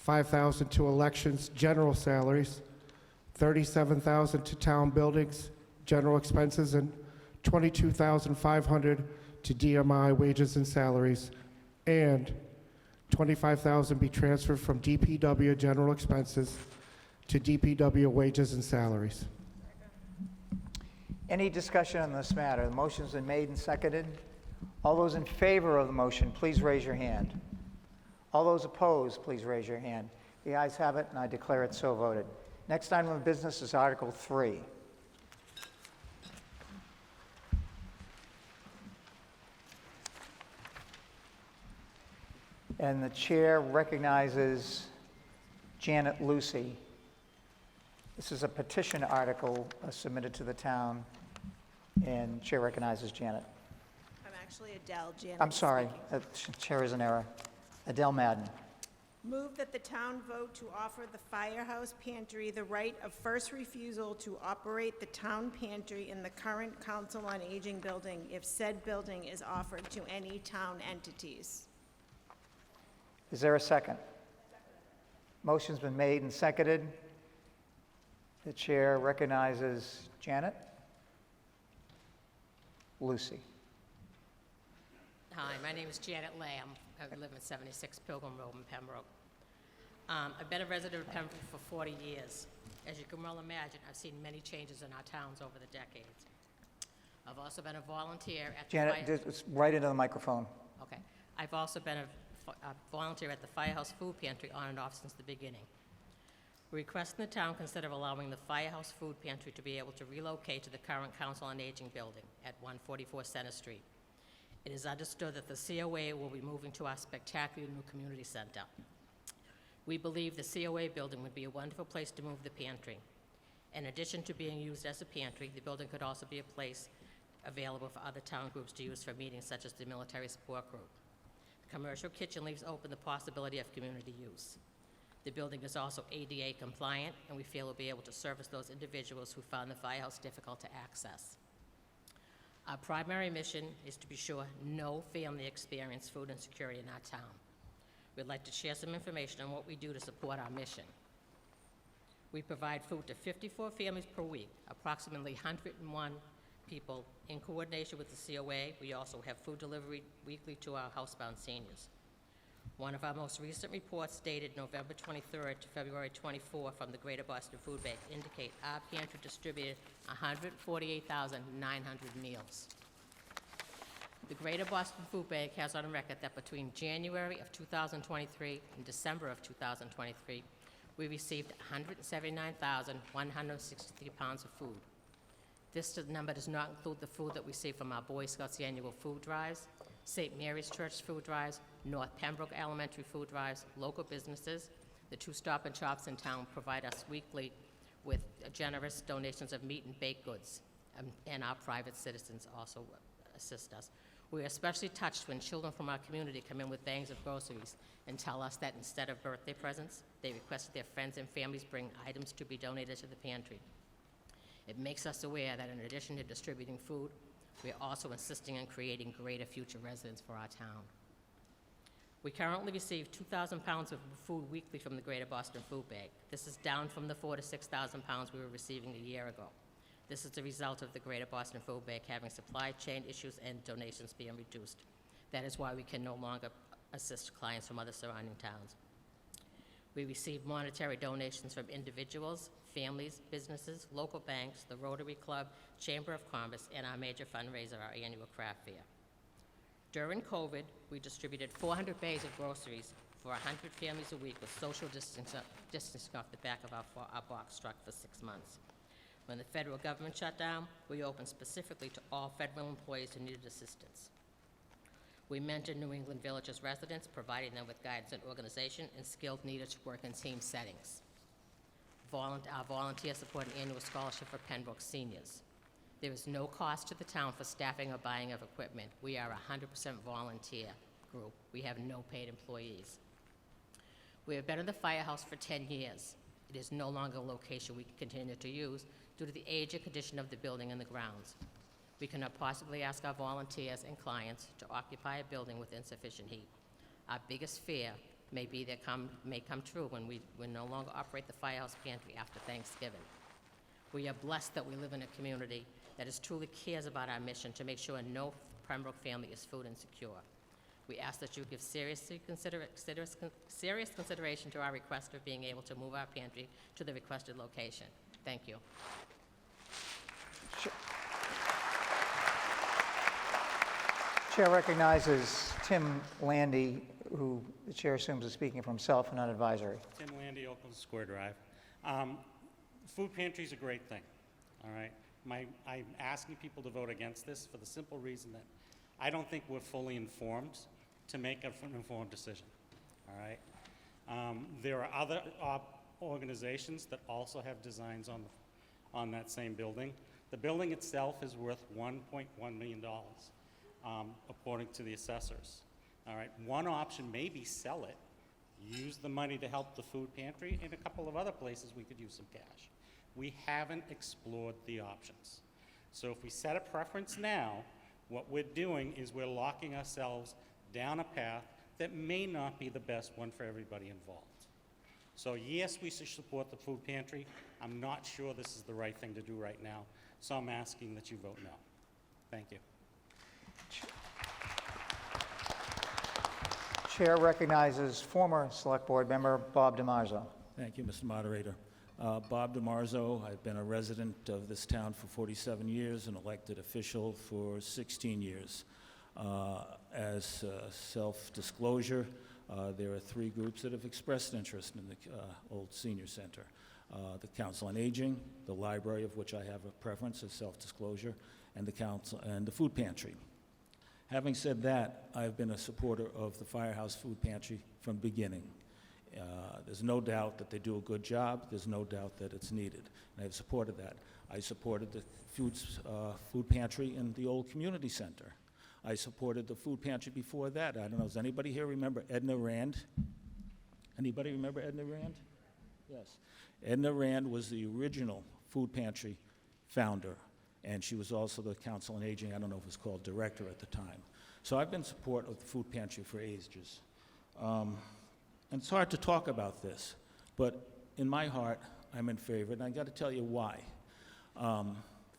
$5,000 to elections, general salaries, $37,000 to town buildings, general expenses, and $22,500 to DMI, wages and salaries, and $25,000 be transferred from DPW general expenses to DPW wages and salaries. Any discussion on this matter? The motion's been made and seconded. All those in favor of the motion, please raise your hand. All those opposed, please raise your hand. The ayes have it, and I declare it so voted. Next item of business is Article 3. And the chair recognizes Janet Lucy. This is a petition article submitted to the town, and chair recognizes Janet. I'm actually Adele. Janet. I'm sorry, chair is in error. Adele Madden. Move that the town vote to offer the firehouse pantry the right of first refusal to operate the town pantry in the current Council on Aging building if said building is offered to any town entities. Is there a second? Motion's been made and seconded. The chair recognizes Janet. Lucy. Hi, my name is Janet Lamb. I live at 76 Pilgrim Road in Pembroke. I've been a resident of Pembroke for 40 years. As you can well imagine, I've seen many changes in our towns over the decades. I've also been a volunteer at the Janet, just right into the microphone. Okay. I've also been a volunteer at the Firehouse Food Pantry on and off since the beginning. We're requesting the town consider allowing the Firehouse Food Pantry to be able to relocate to the current Council on Aging building at 144 Center Street. It is understood that the COA will be moving to our spectacular new community center. We believe the COA building would be a wonderful place to move the pantry. In addition to being used as a pantry, the building could also be a place available for other town groups to use for meetings such as the military support group. The commercial kitchen leaves open the possibility of community use. The building is also ADA compliant, and we feel it will be able to service those individuals who found the firehouse difficult to access. Our primary mission is to be sure no family experience food insecurity in our town. We'd like to share some information on what we do to support our mission. We provide food to 54 families per week, approximately 101 people in coordination with the COA. We also have food delivery weekly to our housebound seniors. One of our most recent reports dated November 23rd to February 24th from the Greater Boston Food Bank indicate our pantry distributed 148,900 meals. The Greater Boston Food Bank has on record that between January of 2023 and December of 2023, we received 179,163 pounds of food. This number does not include the food that we receive from our Boy Scouts annual food drives, St. Mary's Church food drives, North Pembroke Elementary food drives, local businesses. The 2 Stop and Shops in town provide us weekly with generous donations of meat and baked goods, and our private citizens also assist us. We are especially touched when children from our community come in with bags of groceries and tell us that instead of birthday presents, they requested their friends and families bring items to be donated to the pantry. It makes us aware that in addition to distributing food, we are also insisting on creating greater future residents for our town. We currently receive 2,000 pounds of food weekly from the Greater Boston Food Bank. This is down from the 4,000 to 6,000 pounds we were receiving a year ago. This is the result of the Greater Boston Food Bank having supply chain issues and donations being reduced. That is why we can no longer assist clients from other surrounding towns. We receive monetary donations from individuals, families, businesses, local banks, the Rotary Club, Chamber of Commerce, and our major fundraiser, our annual craft fair. During COVID, we distributed 400 bags of groceries for 100 families a week with social distancing off the back of our box truck for 6 months. When the federal government shut down, we opened specifically to all federal employees who needed assistance. We mentor New England Villages residents, providing them with guidance and organization and skilled needed to work in team settings. Our volunteers support an annual scholarship for Pembroke seniors. There is no cost to the town for staffing or buying of equipment. We are a 100% volunteer group. We have no paid employees. We have been in the firehouse for 10 years. It is no longer a location we can continue to use due to the age and condition of the building and the grounds. We cannot possibly ask our volunteers and clients to occupy a building with insufficient heat. Our biggest fear may come true when we no longer operate the firehouse pantry after Thanksgiving. We are blessed that we live in a community that truly cares about our mission to make sure no Pembroke family is food insecure. We ask that you give serious consideration to our request of being able to move our pantry to the requested location. Thank you. Chair recognizes Tim Landy, who the chair assumes is speaking for himself and not advisory. Tim Landy, Oakland Square Drive. Food pantry is a great thing, all right? I'm asking people to vote against this for the simple reason that I don't think we're fully informed to make an informed decision, all right? There are other organizations that also have designs on that same building. The building itself is worth $1.1 million, according to the assessors. All right, one option may be sell it, use the money to help the food pantry, and a couple of other places we could use some cash. We haven't explored the options. So if we set a preference now, what we're doing is we're locking ourselves down a path that may not be the best one for everybody involved. So yes, we should support the food pantry. I'm not sure this is the right thing to do right now, so I'm asking that you vote no. Thank you. Chair recognizes former Select Board member Bob DiMarzo. Thank you, Mr. Moderator. Bob DiMarzo, I've been a resident of this town for 47 years, an elected official for 16 years. As self-disclosure, there are three groups that have expressed interest in the old senior center. The Council on Aging, the library, of which I have a preference as self-disclosure, and the council and the food pantry. Having said that, I've been a supporter of the Firehouse Food Pantry from the beginning. There's no doubt that they do a good job. There's no doubt that it's needed, and I've supported that. I supported the food pantry in the old community center. I supported the food pantry before that. I don't know, does anybody here remember Edna Rand? Anybody remember Edna Rand? Yes. Edna Rand was the original food pantry founder, and she was also the Council on Aging, I don't know if it was called director at the time. So I've been in support of the food pantry for ages. And it's hard to talk about this, but in my heart, I'm in favor, and I got to tell you why. A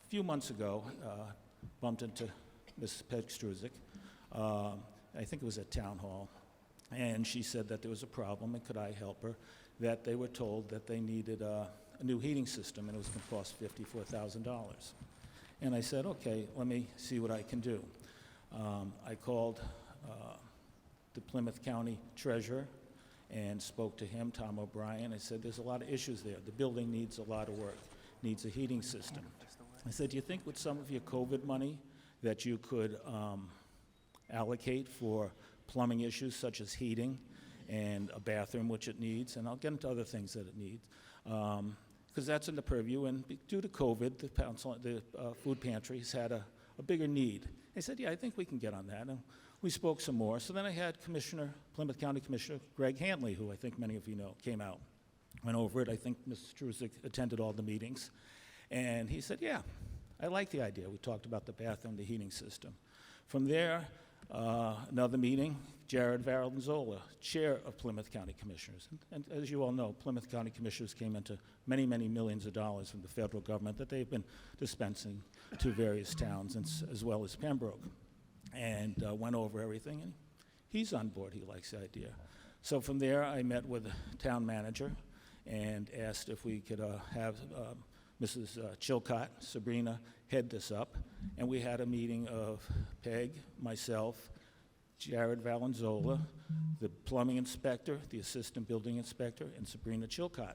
few months ago, bumped into Mrs. Pegstruzik. I think it was at Town Hall, and she said that there was a problem, and could I help her? That they were told that they needed a new heating system, and it was going to cost $54,000. And I said, okay, let me see what I can do. I called the Plymouth County Treasurer and spoke to him, Tom O'Brien. I said, there's a lot of issues there. The building needs a lot of work, needs a heating system. I said, do you think with some of your COVID money that you could allocate for plumbing issues such as heating and a bathroom, which it needs, and I'll get into other things that it needs, because that's in the purview, and due to COVID, the food pantry has had a bigger need. They said, yeah, I think we can get on that, and we spoke some more. So then I had Plymouth County Commissioner Greg Hantley, who I think many of you know, came out, went over it. I think Mr. Struzik attended all the meetings, and he said, yeah, I like the idea. We talked about the bathroom, the heating system. From there, another meeting, Jared Valenzola, chair of Plymouth County Commissioners. And as you all know, Plymouth County Commissioners came into many, many millions of dollars from the federal government that they've been dispensing to various towns, as well as Pembroke. And went over everything, and he's on board. He likes the idea. So from there, I met with the town manager and asked if we could have Mrs. Chilcott, Sabrina, head this up. And we had a meeting of Peg, myself, Jared Valenzola, the plumbing inspector, the assistant building inspector, and Sabrina Chilcott.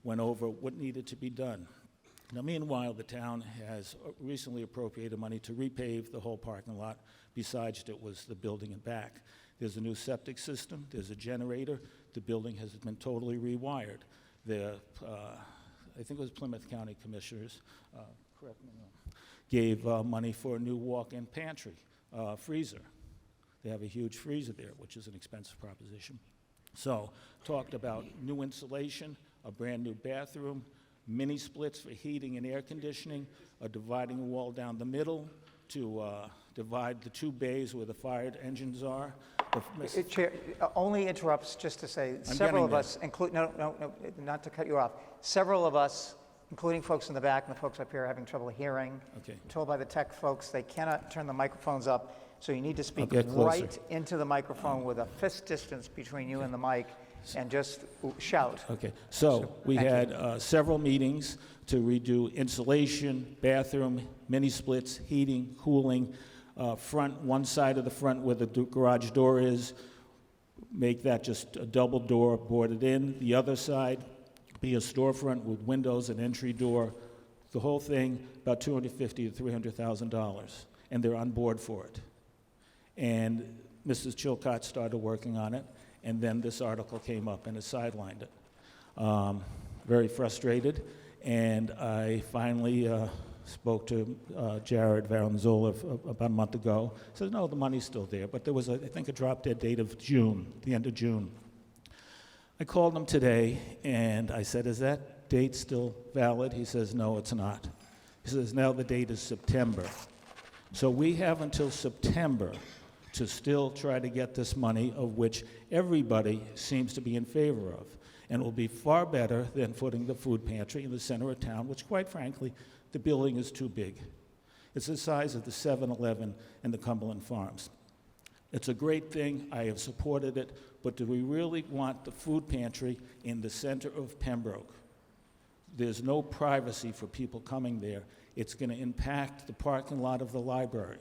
Went over what needed to be done. Now, meanwhile, the town has recently appropriated money to repave the whole parking lot. Besides, it was the building and back. There's a new septic system. There's a generator. The building has been totally rewired. I think it was Plymouth County Commissioners, correct me, gave money for a new walk-in pantry, freezer. They have a huge freezer there, which is an expensive proposition. So, talked about new insulation, a brand new bathroom, mini splits for heating and air conditioning, a dividing wall down the middle to divide the two bays where the fire engines are. Chair, only interrupts just to say, several of us, not to cut you off, several of us, including folks in the back and the folks up here, are having trouble hearing. Okay. I'm told by the tech folks they cannot turn the microphones up, so you need to speak I'll get closer. right into the microphone with a fist distance between you and the mic, and just shout. Okay, so we thank had several meetings to redo insulation, bathroom, mini splits, heating, cooling, front, one side of the front where the garage door is, make that just a double door boarded in. The other side be a storefront with windows and entry door. The whole thing, about $250,000 to $300,000, and they're on board for it. And Mrs. Chilcott started working on it, and then this article came up and it sidelined it. Very frustrated, and I finally spoke to Jared Valenzola about a month ago. He said, no, the money's still there, but there was, I think, a drop-dead date of June, the end of June. I called him today, and I said, is that date still valid? He says, no, it's not. He says, now the date is September. So we have until September to still try to get this money, of which everybody seems to be in favor of. And it will be far better than putting the food pantry in the center of town, which, quite frankly, the building is too big. It's the size of the 7-Eleven and the Cumberland Farms. It's a great thing. I have supported it, but do we really want the food pantry in the center of Pembroke? There's no privacy for people coming there. It's going to impact the parking lot of the library.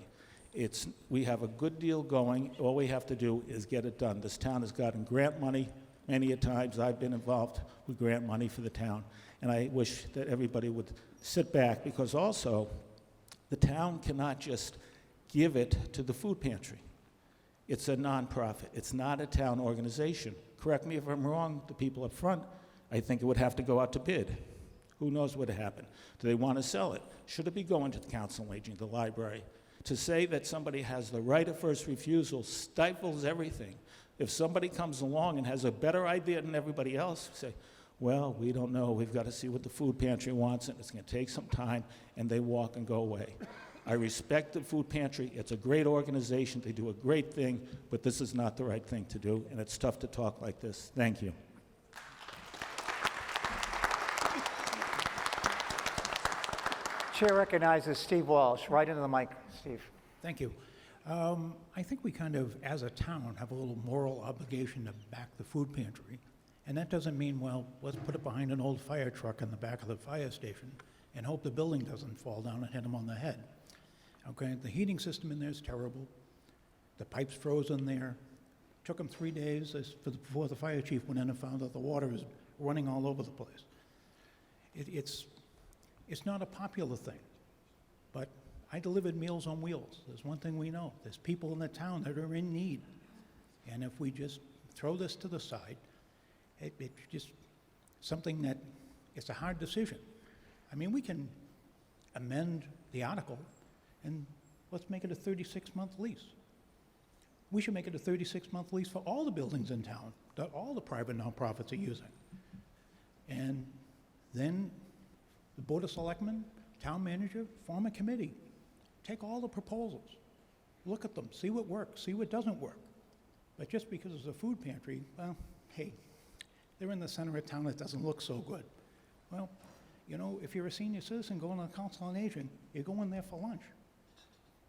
We have a good deal going. All we have to do is get it done. This town has gotten grant money many a times. I've been involved with grant money for the town, and I wish that everybody would sit back, because also the town cannot just give it to the food pantry. It's a nonprofit. It's not a town organization. Correct me if I'm wrong, the people up front. I think it would have to go out to bid. Who knows what would happen? Do they want to sell it? Should it be going to the Council on Aging, the library? To say that somebody has the right of first refusal stifles everything. If somebody comes along and has a better idea than everybody else, say, well, we don't know, we've got to see what the food pantry wants, and it's going to take some time, and they walk and go away. I respect the food pantry. It's a great organization. They do a great thing, but this is not the right thing to do, and it's tough to talk like this. Thank you. Chair recognizes Steve Walsh. Right into the mic, Steve. Thank you. I think we kind of, as a town, have a little moral obligation to back the food pantry. And that doesn't mean, well, let's put it behind an old fire truck in the back of the fire station and hope the building doesn't fall down and hit them on the head. Okay, the heating system in there is terrible. The pipes froze in there. Took them 3 days before the fire chief went in and found that the water is running all over the place. It's not a popular thing, but I delivered Meals on Wheels. There's one thing we know. There's people in the town that are in need. And if we just throw this to the side, it's just something that, it's a hard decision. I mean, we can amend the article and let's make it a 36-month lease. We should make it a 36-month lease for all the buildings in town that all the private nonprofits are using. And then the Board of Selectmen, town manager, form a committee. Take all the proposals, look at them, see what works, see what doesn't work. But just because it's a food pantry, well, hey, they're in the center of town, it doesn't look so good. Well, you know, if you're a senior citizen going to the Council on Aging, you're going there for lunch.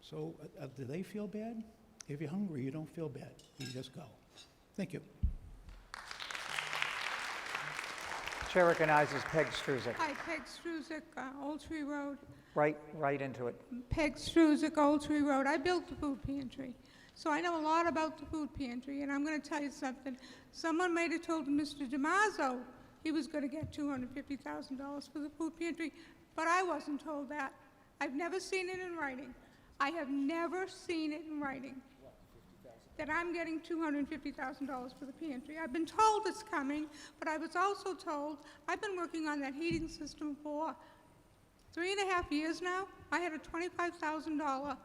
So do they feel bad? If you're hungry, you don't feel bad. You just go. Thank you. Chair recognizes Peg Struzek. Hi, Peg Struzek, Old Tree Road. Right into it. Peg Struzek, Old Tree Road. I built the food pantry, so I know a lot about the food pantry, and I'm going to tell you something. Someone might have told Mr. DiMaggio he was going to get $250,000 for the food pantry, but I wasn't told that. I've never seen it in writing. I have never seen it in writing that I'm getting $250,000 for the pantry. I've been told it's coming, but I was also told I've been working on that heating system for 3.5 years now. I had a $25,000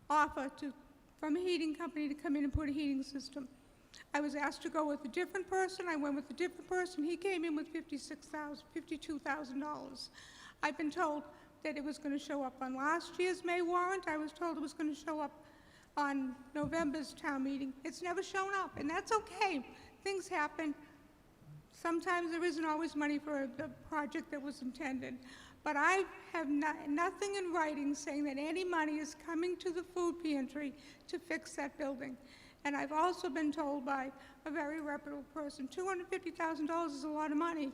offer from a heating company to come in and put a heating system. I was asked to go with a different person. I went with a different person. He came in with $52,000. I've been told that it was going to show up on last year's May warrant. I was told it was going to show up on November's town meeting. It's never shown up, and that's okay. Things happen. Sometimes there isn't always money for the project that was intended. But I have nothing in writing saying that any money is coming to the food pantry to fix that building. And I've also been told by a very reputable person, $250,000 is a lot of money,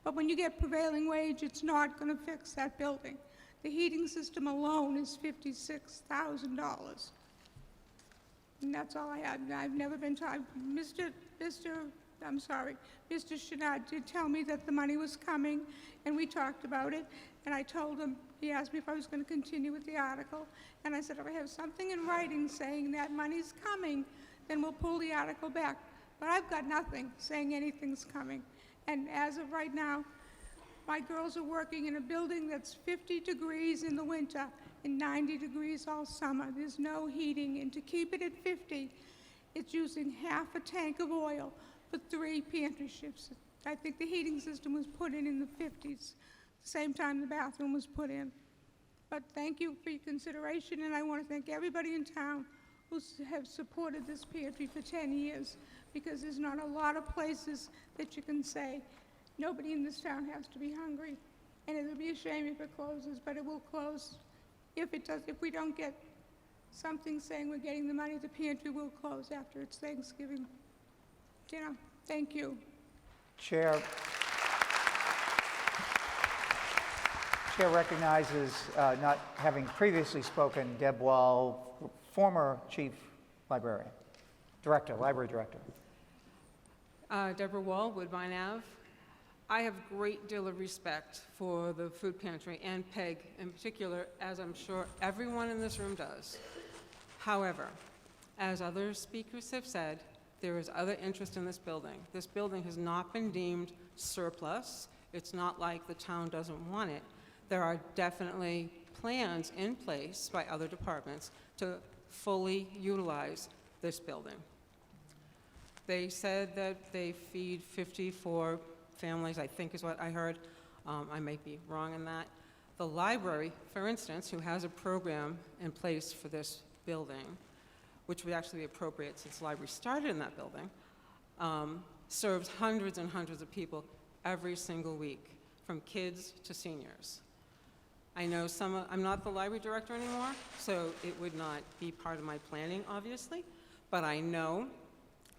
but when you get prevailing wage, it's not going to fix that building. The heating system alone is $56,000. And that's all I have. I've never been told. Mr. Shinard did tell me that the money was coming, and we talked about it, and I told him, he asked me if I was going to continue with the article, and I said, if I have something in writing saying that money's coming, then we'll pull the article back. But I've got nothing saying anything's coming. And as of right now, my girls are working in a building that's 50 degrees in the winter and 90 degrees all summer. There's no heating, and to keep it at 50, it's using half a tank of oil for 3 pantry shifts. I think the heating system was put in the 50s, the same time the bathroom was put in. But thank you for your consideration, and I want to thank everybody in town who have supported this pantry for 10 years, because there's not a lot of places that you can say nobody in this town has to be hungry. And it would be a shame if it closes, but it will close if we don't get something saying we're getting the money, the pantry will close after it's Thanksgiving dinner. Thank you. Chair recognizes, not having previously spoken, Deb Wall, former chief librarian, library director. Deborah Wall, Woodbine Ave. I have a great deal of respect for the food pantry and PEG in particular, as I'm sure everyone in this room does. However, as other speakers have said, there is other interest in this building. This building has not been deemed surplus. It's not like the town doesn't want it. There are definitely plans in place by other departments to fully utilize this building. They said that they feed 54 families, I think is what I heard. I may be wrong in that. The library, for instance, who has a program in place for this building, which would actually be appropriate since the library started in that building, serves hundreds and hundreds of people every single week, from kids to seniors. I know I'm not the library director anymore, so it would not be part of my planning, obviously, but I know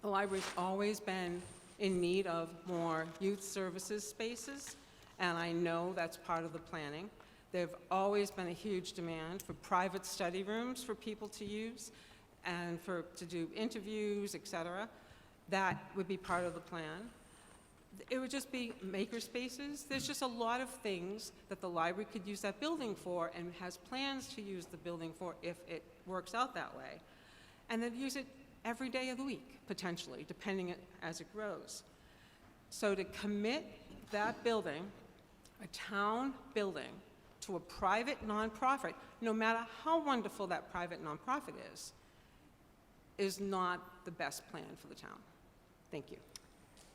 the library's always been in need of more youth services spaces, and I know that's part of the planning. There've always been a huge demand for private study rooms for people to use and to do interviews, et cetera. That would be part of the plan. It would just be maker spaces. There's just a lot of things that the library could use that building for and has plans to use the building for if it works out that way. And then use it every day of the week, potentially, depending as it grows. So to commit that building, a town building, to a private nonprofit, no matter how wonderful that private nonprofit is not the best plan for the town. Thank you.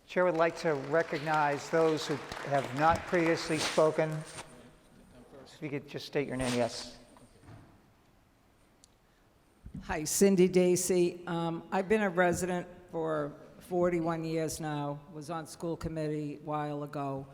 Chair would like to recognize those who have not previously spoken. If you could just state your name, yes. Hi, Cindy Dacey. I've been a resident for 41 years now, was on school committee a while ago.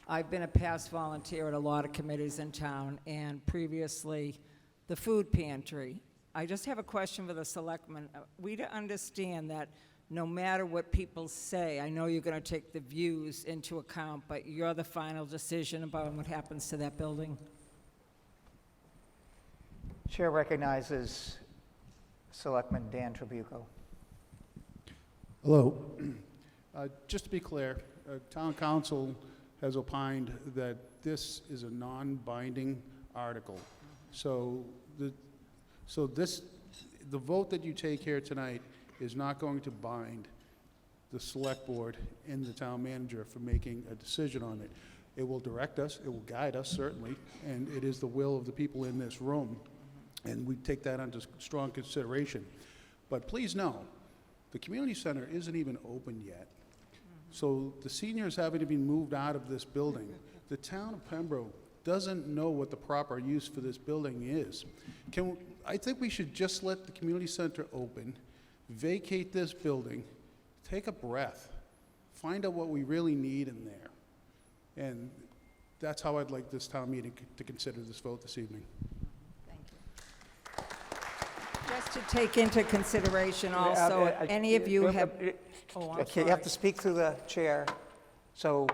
I've been a past volunteer at a lot of committees in town, and previously the food pantry. I just have a question for the selectmen. We to understand that no matter what people say, I know you're going to take the views into account, but you're the final decision about what happens to that building? Chair recognizes Selectman Dan Trabucco. Hello. Just to be clear, Town Council has opined that this is a non-binding article. So the vote that you take here tonight is not going to bind the select board and the town manager for making a decision on it. It will direct us, it will guide us, certainly, and it is the will of the people in this room, and we take that under strong consideration. But please know, the community center isn't even open yet. So the seniors haven't even moved out of this building. The town of Pembroke doesn't know what the proper use for this building is. I think we should just let the community center open, vacate this building, take a breath, find out what we really need in there. And that's how I'd like this town meeting to consider this vote this evening. Just to take into consideration also, any of you have... Oh, I'm Okay, you have to speak through the chair. So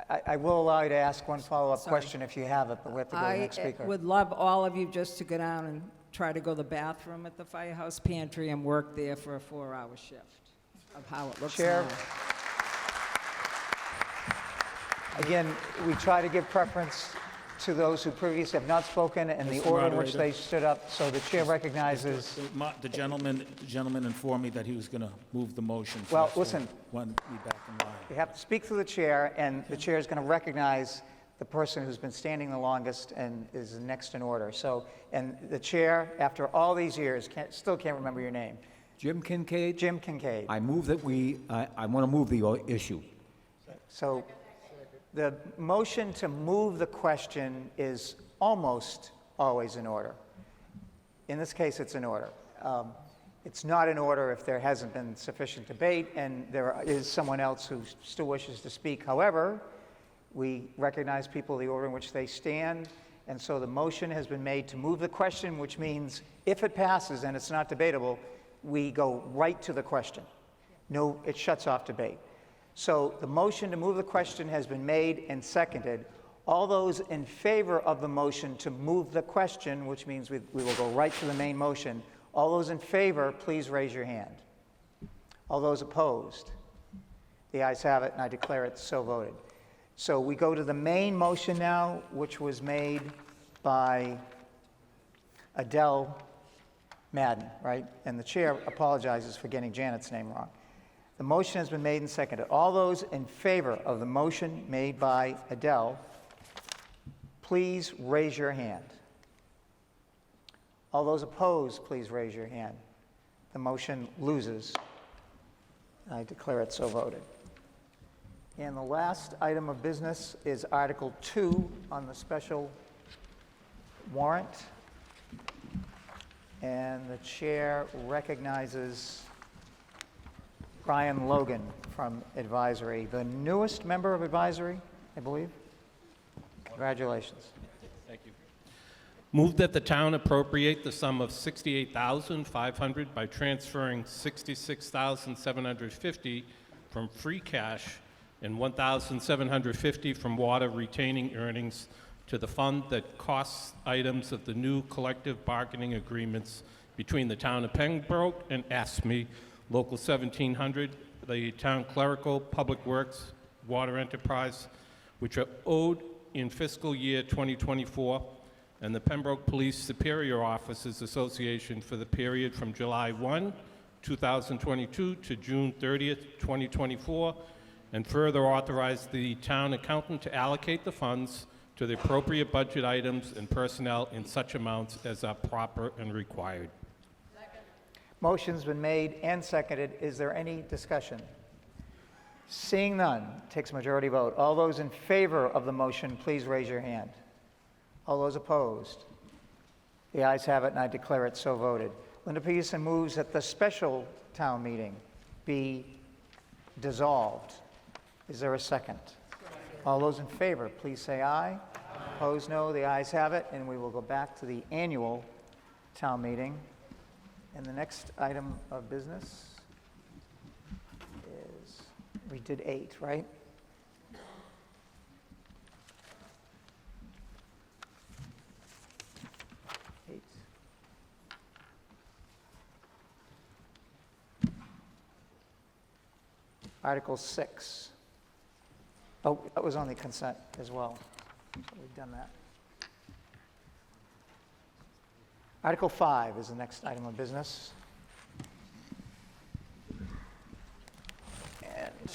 I will allow you to ask one follow-up question if you have it, but we have to go to the next speaker. I would love all of you just to go down and try to go to the bathroom at the firehouse pantry and work there for a 4-hour shift of how it looks Chair. now. Again, we try to give preference to those who previously have not spoken and the Mr. order in which Moderator. they stood up. So the chair recognizes. The gentleman informed me that he was going to move the motion. Well, first, so listen. Want me back in line. You have to speak through the chair, and the chair is going to recognize the person who's been standing the longest and is next in order. So, and the chair, after all these years, still can't remember your name. Jim Kincaid. Jim Kincaid. I move that I want to move the issue. So the motion to move the question is almost always in order. In this case, it's in order. It's not in order if there hasn't been sufficient debate and there is someone else who still wishes to speak. However, we recognize people the order in which they stand, And so the motion has been made to move the question, which means if it passes and it's not debatable, we go right to the question. No, it shuts off debate. So the motion to move the question has been made and seconded. All those in favor of the motion to move the question, which means we will go right to the main motion, all those in favor, please raise your hand. All those opposed? The ayes have it, and I declare it so voted. So we go to the main motion now, which was made by Adele Madden, right? And the chair apologizes for getting Janet's name wrong. The motion has been made and seconded. All those in favor of the motion made by Adele, please raise your hand. All those opposed, please raise your hand. The motion loses. I declare it so voted. And the last item of business is Article 2 on the special warrant. And the chair recognizes Brian Logan from Advisory, the newest member of Advisory, I believe. Congratulations. Thank you. Move that the town appropriate the sum of $68,500 by transferring $66,750 from free cash and $1,750 from water retaining earnings to the fund that costs items of the new collective bargaining agreements between the town of Pembroke and ASME, Local 1700, the town clerical, public works, water enterprise, which are owed in fiscal year 2024, and the Pembroke Police Superior Officers Association for the period from July 1, 2022 to June 30th, 2024, and further authorize the town accountant to allocate the funds to the appropriate budget items and personnel in such amounts as are proper and required. Motion's been made and seconded. Is there any discussion? Seeing none, takes a majority vote. All those in favor of the motion, please raise your hand. All those opposed? The ayes have it, and I declare it so voted. Linda Peterson moves that the special town meeting be dissolved. Is there a second? All those in favor, please say aye. Opposed, no. The ayes have it, and we will go back to the annual town meeting. And the next item of business is, we did 8, right? Article 6. Oh, that was on the consent as well. So we've done that. Article 5 is the next item of business. And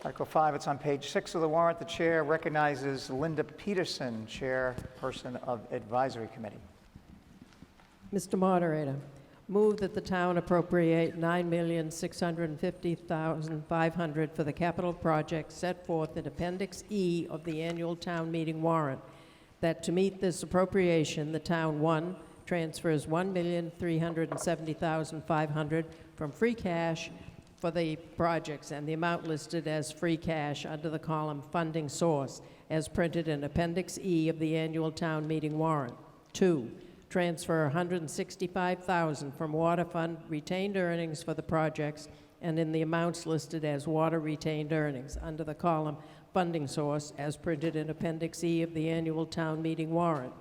Article 5, it's on page 6 of the warrant. The chair recognizes Linda Peterson, chairperson of Advisory Committee. Mr. Moderator, move that the town appropriate $9,650,500 for the capital project set forth in Appendix E of the annual town meeting warrant. That to meet this appropriation, the town, 1, transfers $1,370,500 from free cash for the projects and the amount listed as free cash under the column funding source as printed in Appendix E of the annual town meeting warrant. 2, transfer $165,000 from water fund retained earnings for the projects and in the amounts listed as water retained earnings under the column funding source as printed in Appendix E of the annual town meeting warrant.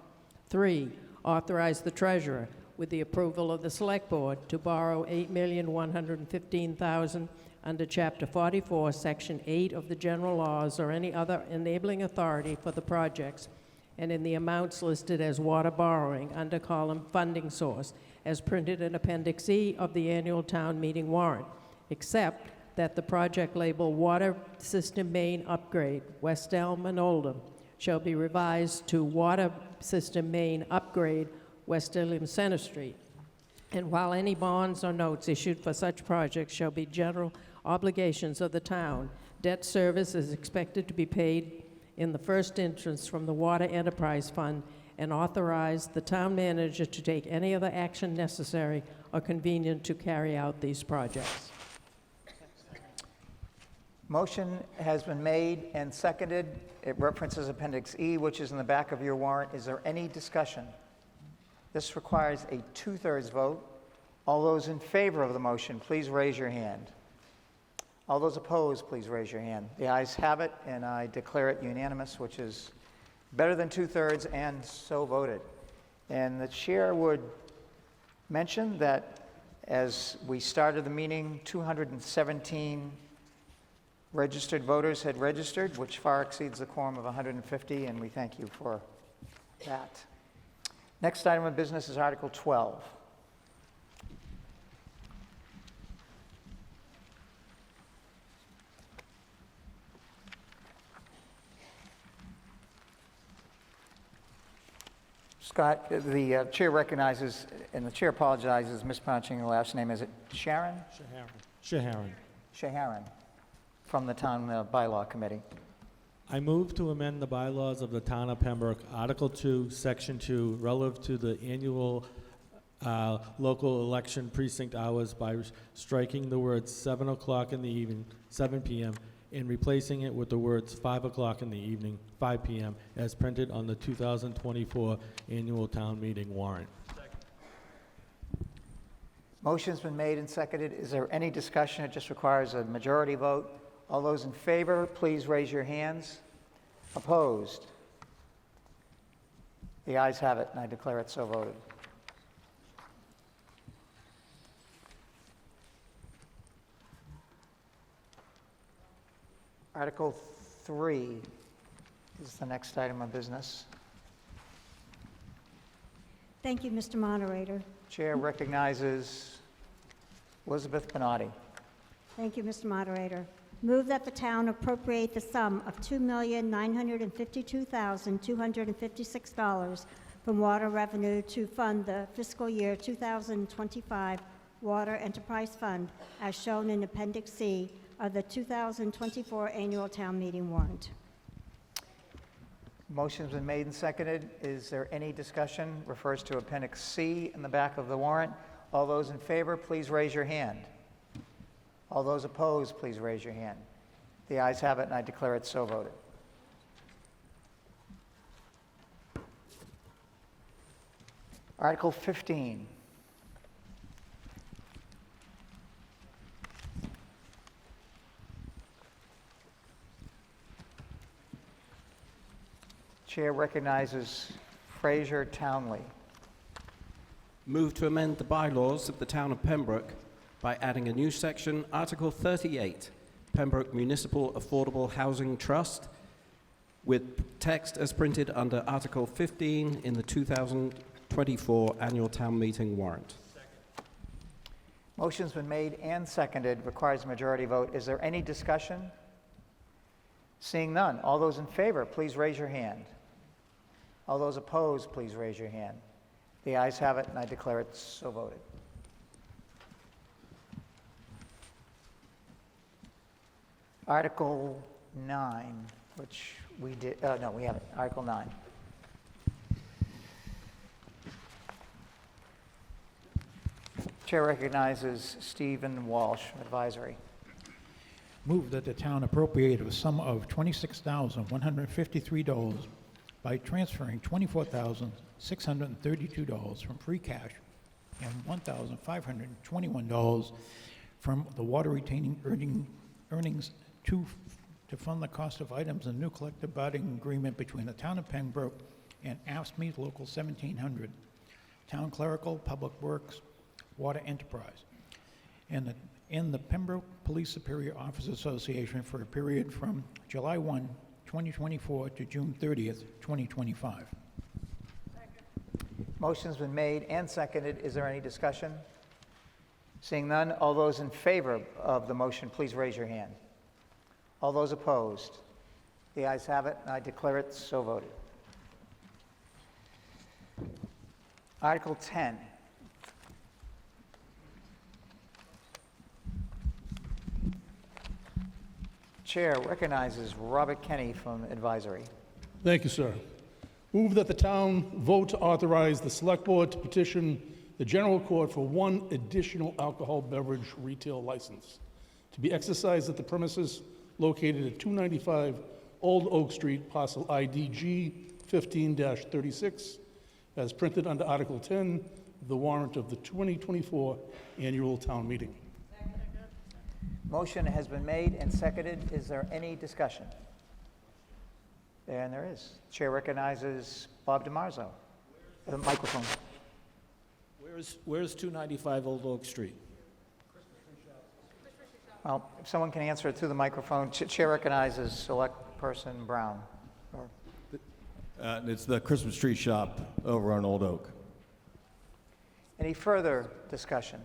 3, authorize the treasurer, with the approval of the Select Board, to borrow $8,115,000 under Chapter 44, Section 8 of the General Laws or any other enabling authority for the projects, and in the amounts listed as water borrowing under column funding source, as printed in Appendix E of the annual town meeting warrant, except that the project label Water System Main Upgrade, West Elm and Oldham, shall be revised to Water System Main Upgrade, West Elm Center Street. And while any bonds or notes issued for such projects shall be general obligations of the town, debt service is expected to be paid in the first instance from the Water Enterprise Fund, and authorize the town manager to take any other action necessary or convenient to carry out these projects. Motion has been made and seconded. It references Appendix E, which is in the back of your warrant. Is there any discussion? This requires a 2/3 vote. All those in favor of the motion, please raise your hand. All those opposed, please raise your hand. The ayes have it, and I declare it unanimous, which is better than 2/3, and so voted. And the chair would mention that as we started the meeting, 217 registered voters had registered, which far exceeds the quorum of 150, and we thank you for that. Next item of business is Article 12. Scott, the chair recognizes, and the chair apologizes, mispronouncing the last name. Is it Sharon? Shaharan. Shaharan, from the Town Bylaw Committee. I move to amend the bylaws of the Town of Pembroke, Article 2, Section 2, relative to the annual local election precinct hours by striking the words 7 o'clock in the evening, 7 p.m., and replacing it with the words 5 o'clock in the evening, 5 p.m., as printed on the 2024 annual town meeting warrant. Motion's been made and seconded. Is there any discussion? It just requires a majority vote. All those in favor, please raise your hands. Opposed? The ayes have it, and I declare it so voted. Article 3 is the next item of business. Thank you, Mr. Moderator. Chair recognizes Elizabeth Benotti. Thank you, Mr. Moderator. Move that the town appropriate the sum of $2,952,256 from water revenue to fund the fiscal year 2025 Water Enterprise Fund as shown in Appendix C of the 2024 annual town meeting warrant. Motion's been made and seconded. Is there any discussion? Refers to Appendix C in the back of the warrant. All those in favor, please raise your hand. All those opposed, please raise your hand. The ayes have it, and I declare it so voted. Article 15. Chair recognizes Fraser Townley. Move to amend the bylaws of the Town of Pembroke by adding a new section, Article 38, Pembroke Municipal Affordable Housing Trust, with text as printed under Article 15 in the 2024 annual town meeting warrant. Motion's been made and seconded. Requires a majority vote. Is there any discussion? Seeing none. All those in favor, please raise your hand. All those opposed, please raise your hand. The ayes have it, and I declare it so voted. Article 9, which we did, no, we haven't. Article 9. Chair recognizes Stephen Walsh, Advisory. Move that the town appropriate a sum of $26,153 by transferring $24,632 from free cash and $1,521 from the water retaining earnings to fund the cost of items in the new collective bargaining agreement between the town of Pembroke and AFSCME Local 1700, Town Clerical, Public Works, Water Enterprise, and the Pembroke Police Superior Officers Association for a period from July 1, 2024 to June 30th, 2025. Motion's been made and seconded. Is there any discussion? Seeing none, all those in favor of the motion, please raise your hand. All those opposed? The ayes have it, and I declare it so voted. Article 10. Chair recognizes Robert Kenny from Advisory. Thank you, sir. Move that the town vote to authorize the Select Board to petition the general court for one additional alcohol beverage retail license to be exercised at the premises located at 295 Old Oak Street, parcel IDG 15-36, as printed under Article 10 of the warrant of the 2024 annual town meeting. Motion has been made and seconded. Is there any discussion? And there is. Chair recognizes Bob DiMarzo. The microphone. Where's 295 Old Oak Street? Well, if someone can answer it through the microphone. Chair recognizes Select Person Brown. It's the Christmas tree shop over on Old Oak. Any further discussion?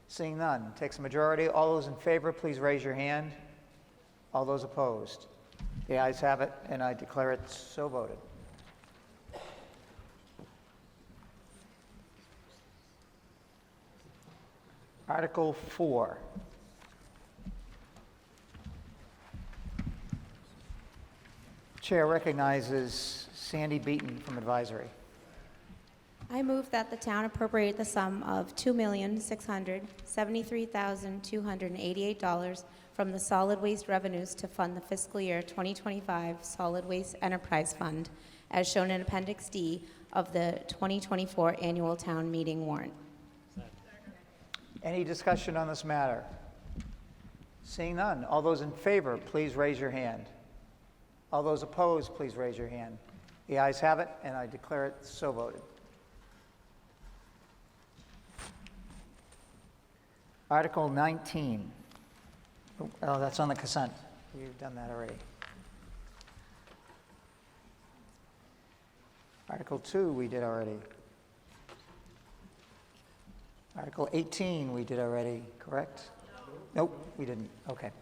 Seeing none, takes a majority. All those in favor, please raise your hand. All those opposed? The ayes have it, and I declare it so voted. Article 4. Chair recognizes Sandy Beaton from Advisory. I move that the town appropriate the sum of $2,673,288 from the solid waste revenues to fund the fiscal year 2025 Solid Waste Enterprise Fund, as shown in Appendix D of the 2024 annual town meeting warrant. Any discussion on this matter? Seeing none, all those in favor, please raise your hand. All those opposed, please raise your hand. The ayes have it, and I declare it so voted. Article 19. Oh, that's on the consent. We've done that already. Article 2, we did already. Article 18, we did already, correct? Nope, we didn't. Okay.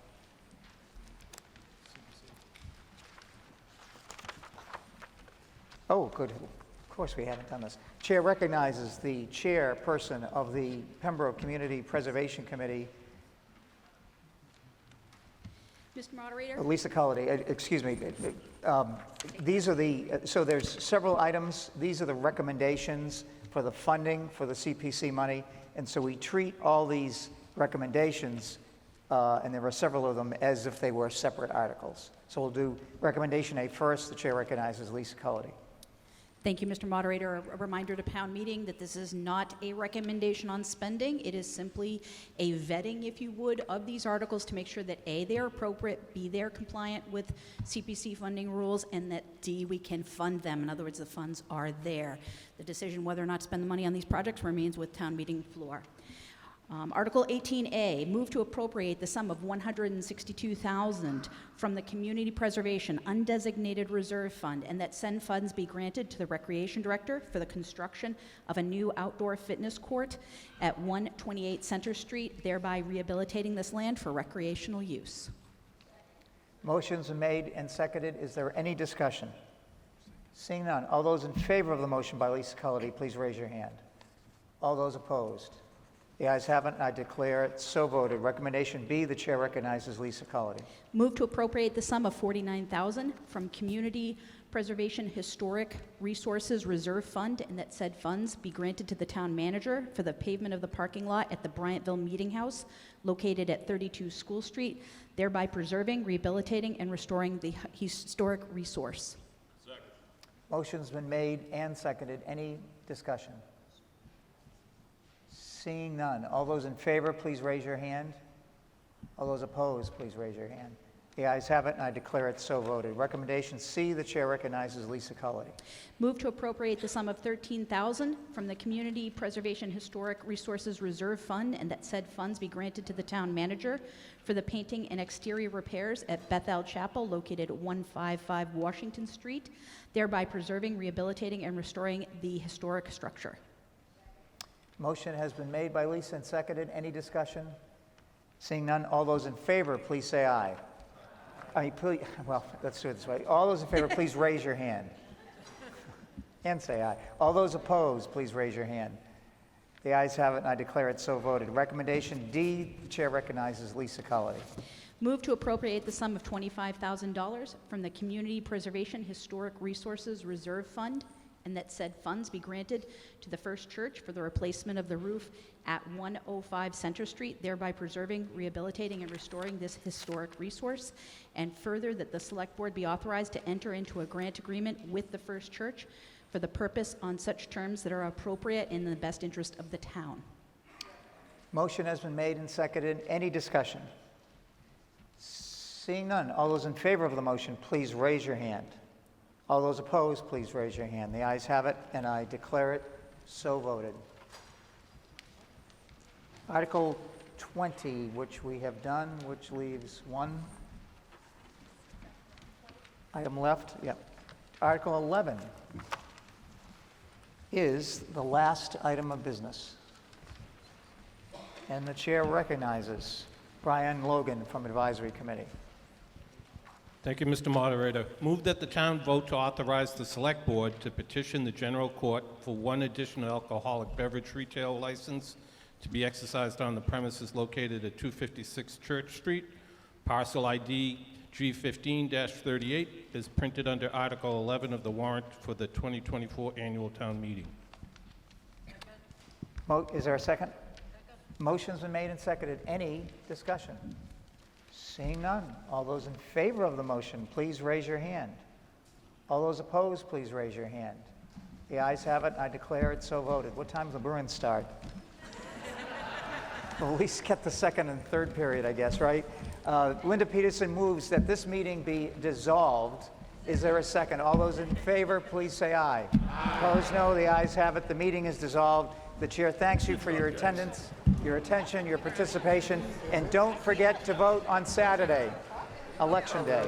Oh, good. Of course, we haven't done this. Chair recognizes the chairperson of the Pembroke Community Preservation Committee, Mr. Moderator? Lisa Cullity. Excuse me. These are so there's several items. These are the recommendations for the funding for the CPC money. And so we treat all these recommendations, and there are several of them, as if they were separate articles. So we'll do recommendation A first. The chair recognizes Lisa Cullity. Thank you, Mr. Moderator. A reminder to Pound Meeting that this is not a recommendation on spending. It is simply a vetting, if you would, of these articles to make sure that A, they're appropriate, B, they're compliant with CPC funding rules, and that D, we can fund them. In other words, the funds are there. The decision whether or not to spend the money on these projects remains with Town Meeting floor. Article 18A, move to appropriate the sum of $162,000 from the Community Preservation Undesignated Reserve Fund, and that said funds be granted to the Recreation Director for the construction of a new outdoor fitness court at 128 Center Street, thereby rehabilitating this land for recreational use. Motions are made and seconded. Is there any discussion? Seeing none, all those in favor of the motion by Lisa Cullity, please raise your hand. All those opposed? The ayes have it, and I declare it so voted. Recommendation B, the chair recognizes Lisa Cullity. Move to appropriate the sum of $49,000 from Community Preservation Historic Resources Reserve Fund, and that said funds be granted to the town manager for the pavement of the parking lot at the Bryantville Meeting House located at 32 School Street, thereby preserving, rehabilitating, and restoring the historic resource. Second. Motion's been made and seconded. Any discussion? Seeing none. All those in favor, please raise your hand. All those opposed, please raise your hand. The ayes have it, and I declare it so voted. Recommendation C, the chair recognizes Lisa Cullity. Move to appropriate the sum of $13,000 from the Community Preservation Historic Resources Reserve Fund, and that said funds be granted to the town manager for the painting and exterior repairs at Bethel Chapel located at 155 Washington Street, thereby preserving, rehabilitating, and restoring the historic structure. Motion has been made by Lisa and seconded. Any discussion? Seeing none, all those in favor, please say aye. Please, well, let's do it this way. All those in favor, please raise your hand. And say aye. All those opposed, please raise your hand. The ayes have it, and I declare it so voted. Recommendation D, the chair recognizes Lisa Cullity. Move to appropriate the sum of $25,000 from the Community Preservation Historic Resources Reserve Fund, and that said funds be granted to the First Church for the replacement of the roof at 105 Center Street, thereby preserving, rehabilitating, and restoring this historic resource. And further, that the Select Board be authorized to enter into a grant agreement with the First Church for the purpose on such terms that are appropriate and in the best interest of the town. Motion has been made and seconded. Any discussion? Seeing none, all those in favor of the motion, please raise your hand. All those opposed, please raise your hand. The ayes have it, and I declare it so voted. Article 20, which we have done, which leaves one item left. Yep. Article 11 is the last item of business. And the chair recognizes Brian Logan from Advisory Committee. Thank you, Mr. Moderator. Move that the town vote to authorize the Select Board to petition the General Court for one additional alcoholic beverage retail license to be exercised on the premises located at 256 Church Street, parcel ID G15-38, is printed under Article 11 of the warrant for the 2024 annual town meeting. Is there a second? Motion's been made and seconded. Any discussion? Seeing none, all those in favor of the motion, please raise your hand. All those opposed, please raise your hand. The ayes have it. I declare it so voted. What time does the Bruins start? We'll at least get the second and third period, I guess, right? Linda Peterson moves that this meeting be dissolved. Is there a second? All those in favor, please say aye. Opposed, no. The ayes have it. The meeting is dissolved. The chair thanks you for your attendance, your attention, your participation, and don't forget to vote on Saturday, Election Day.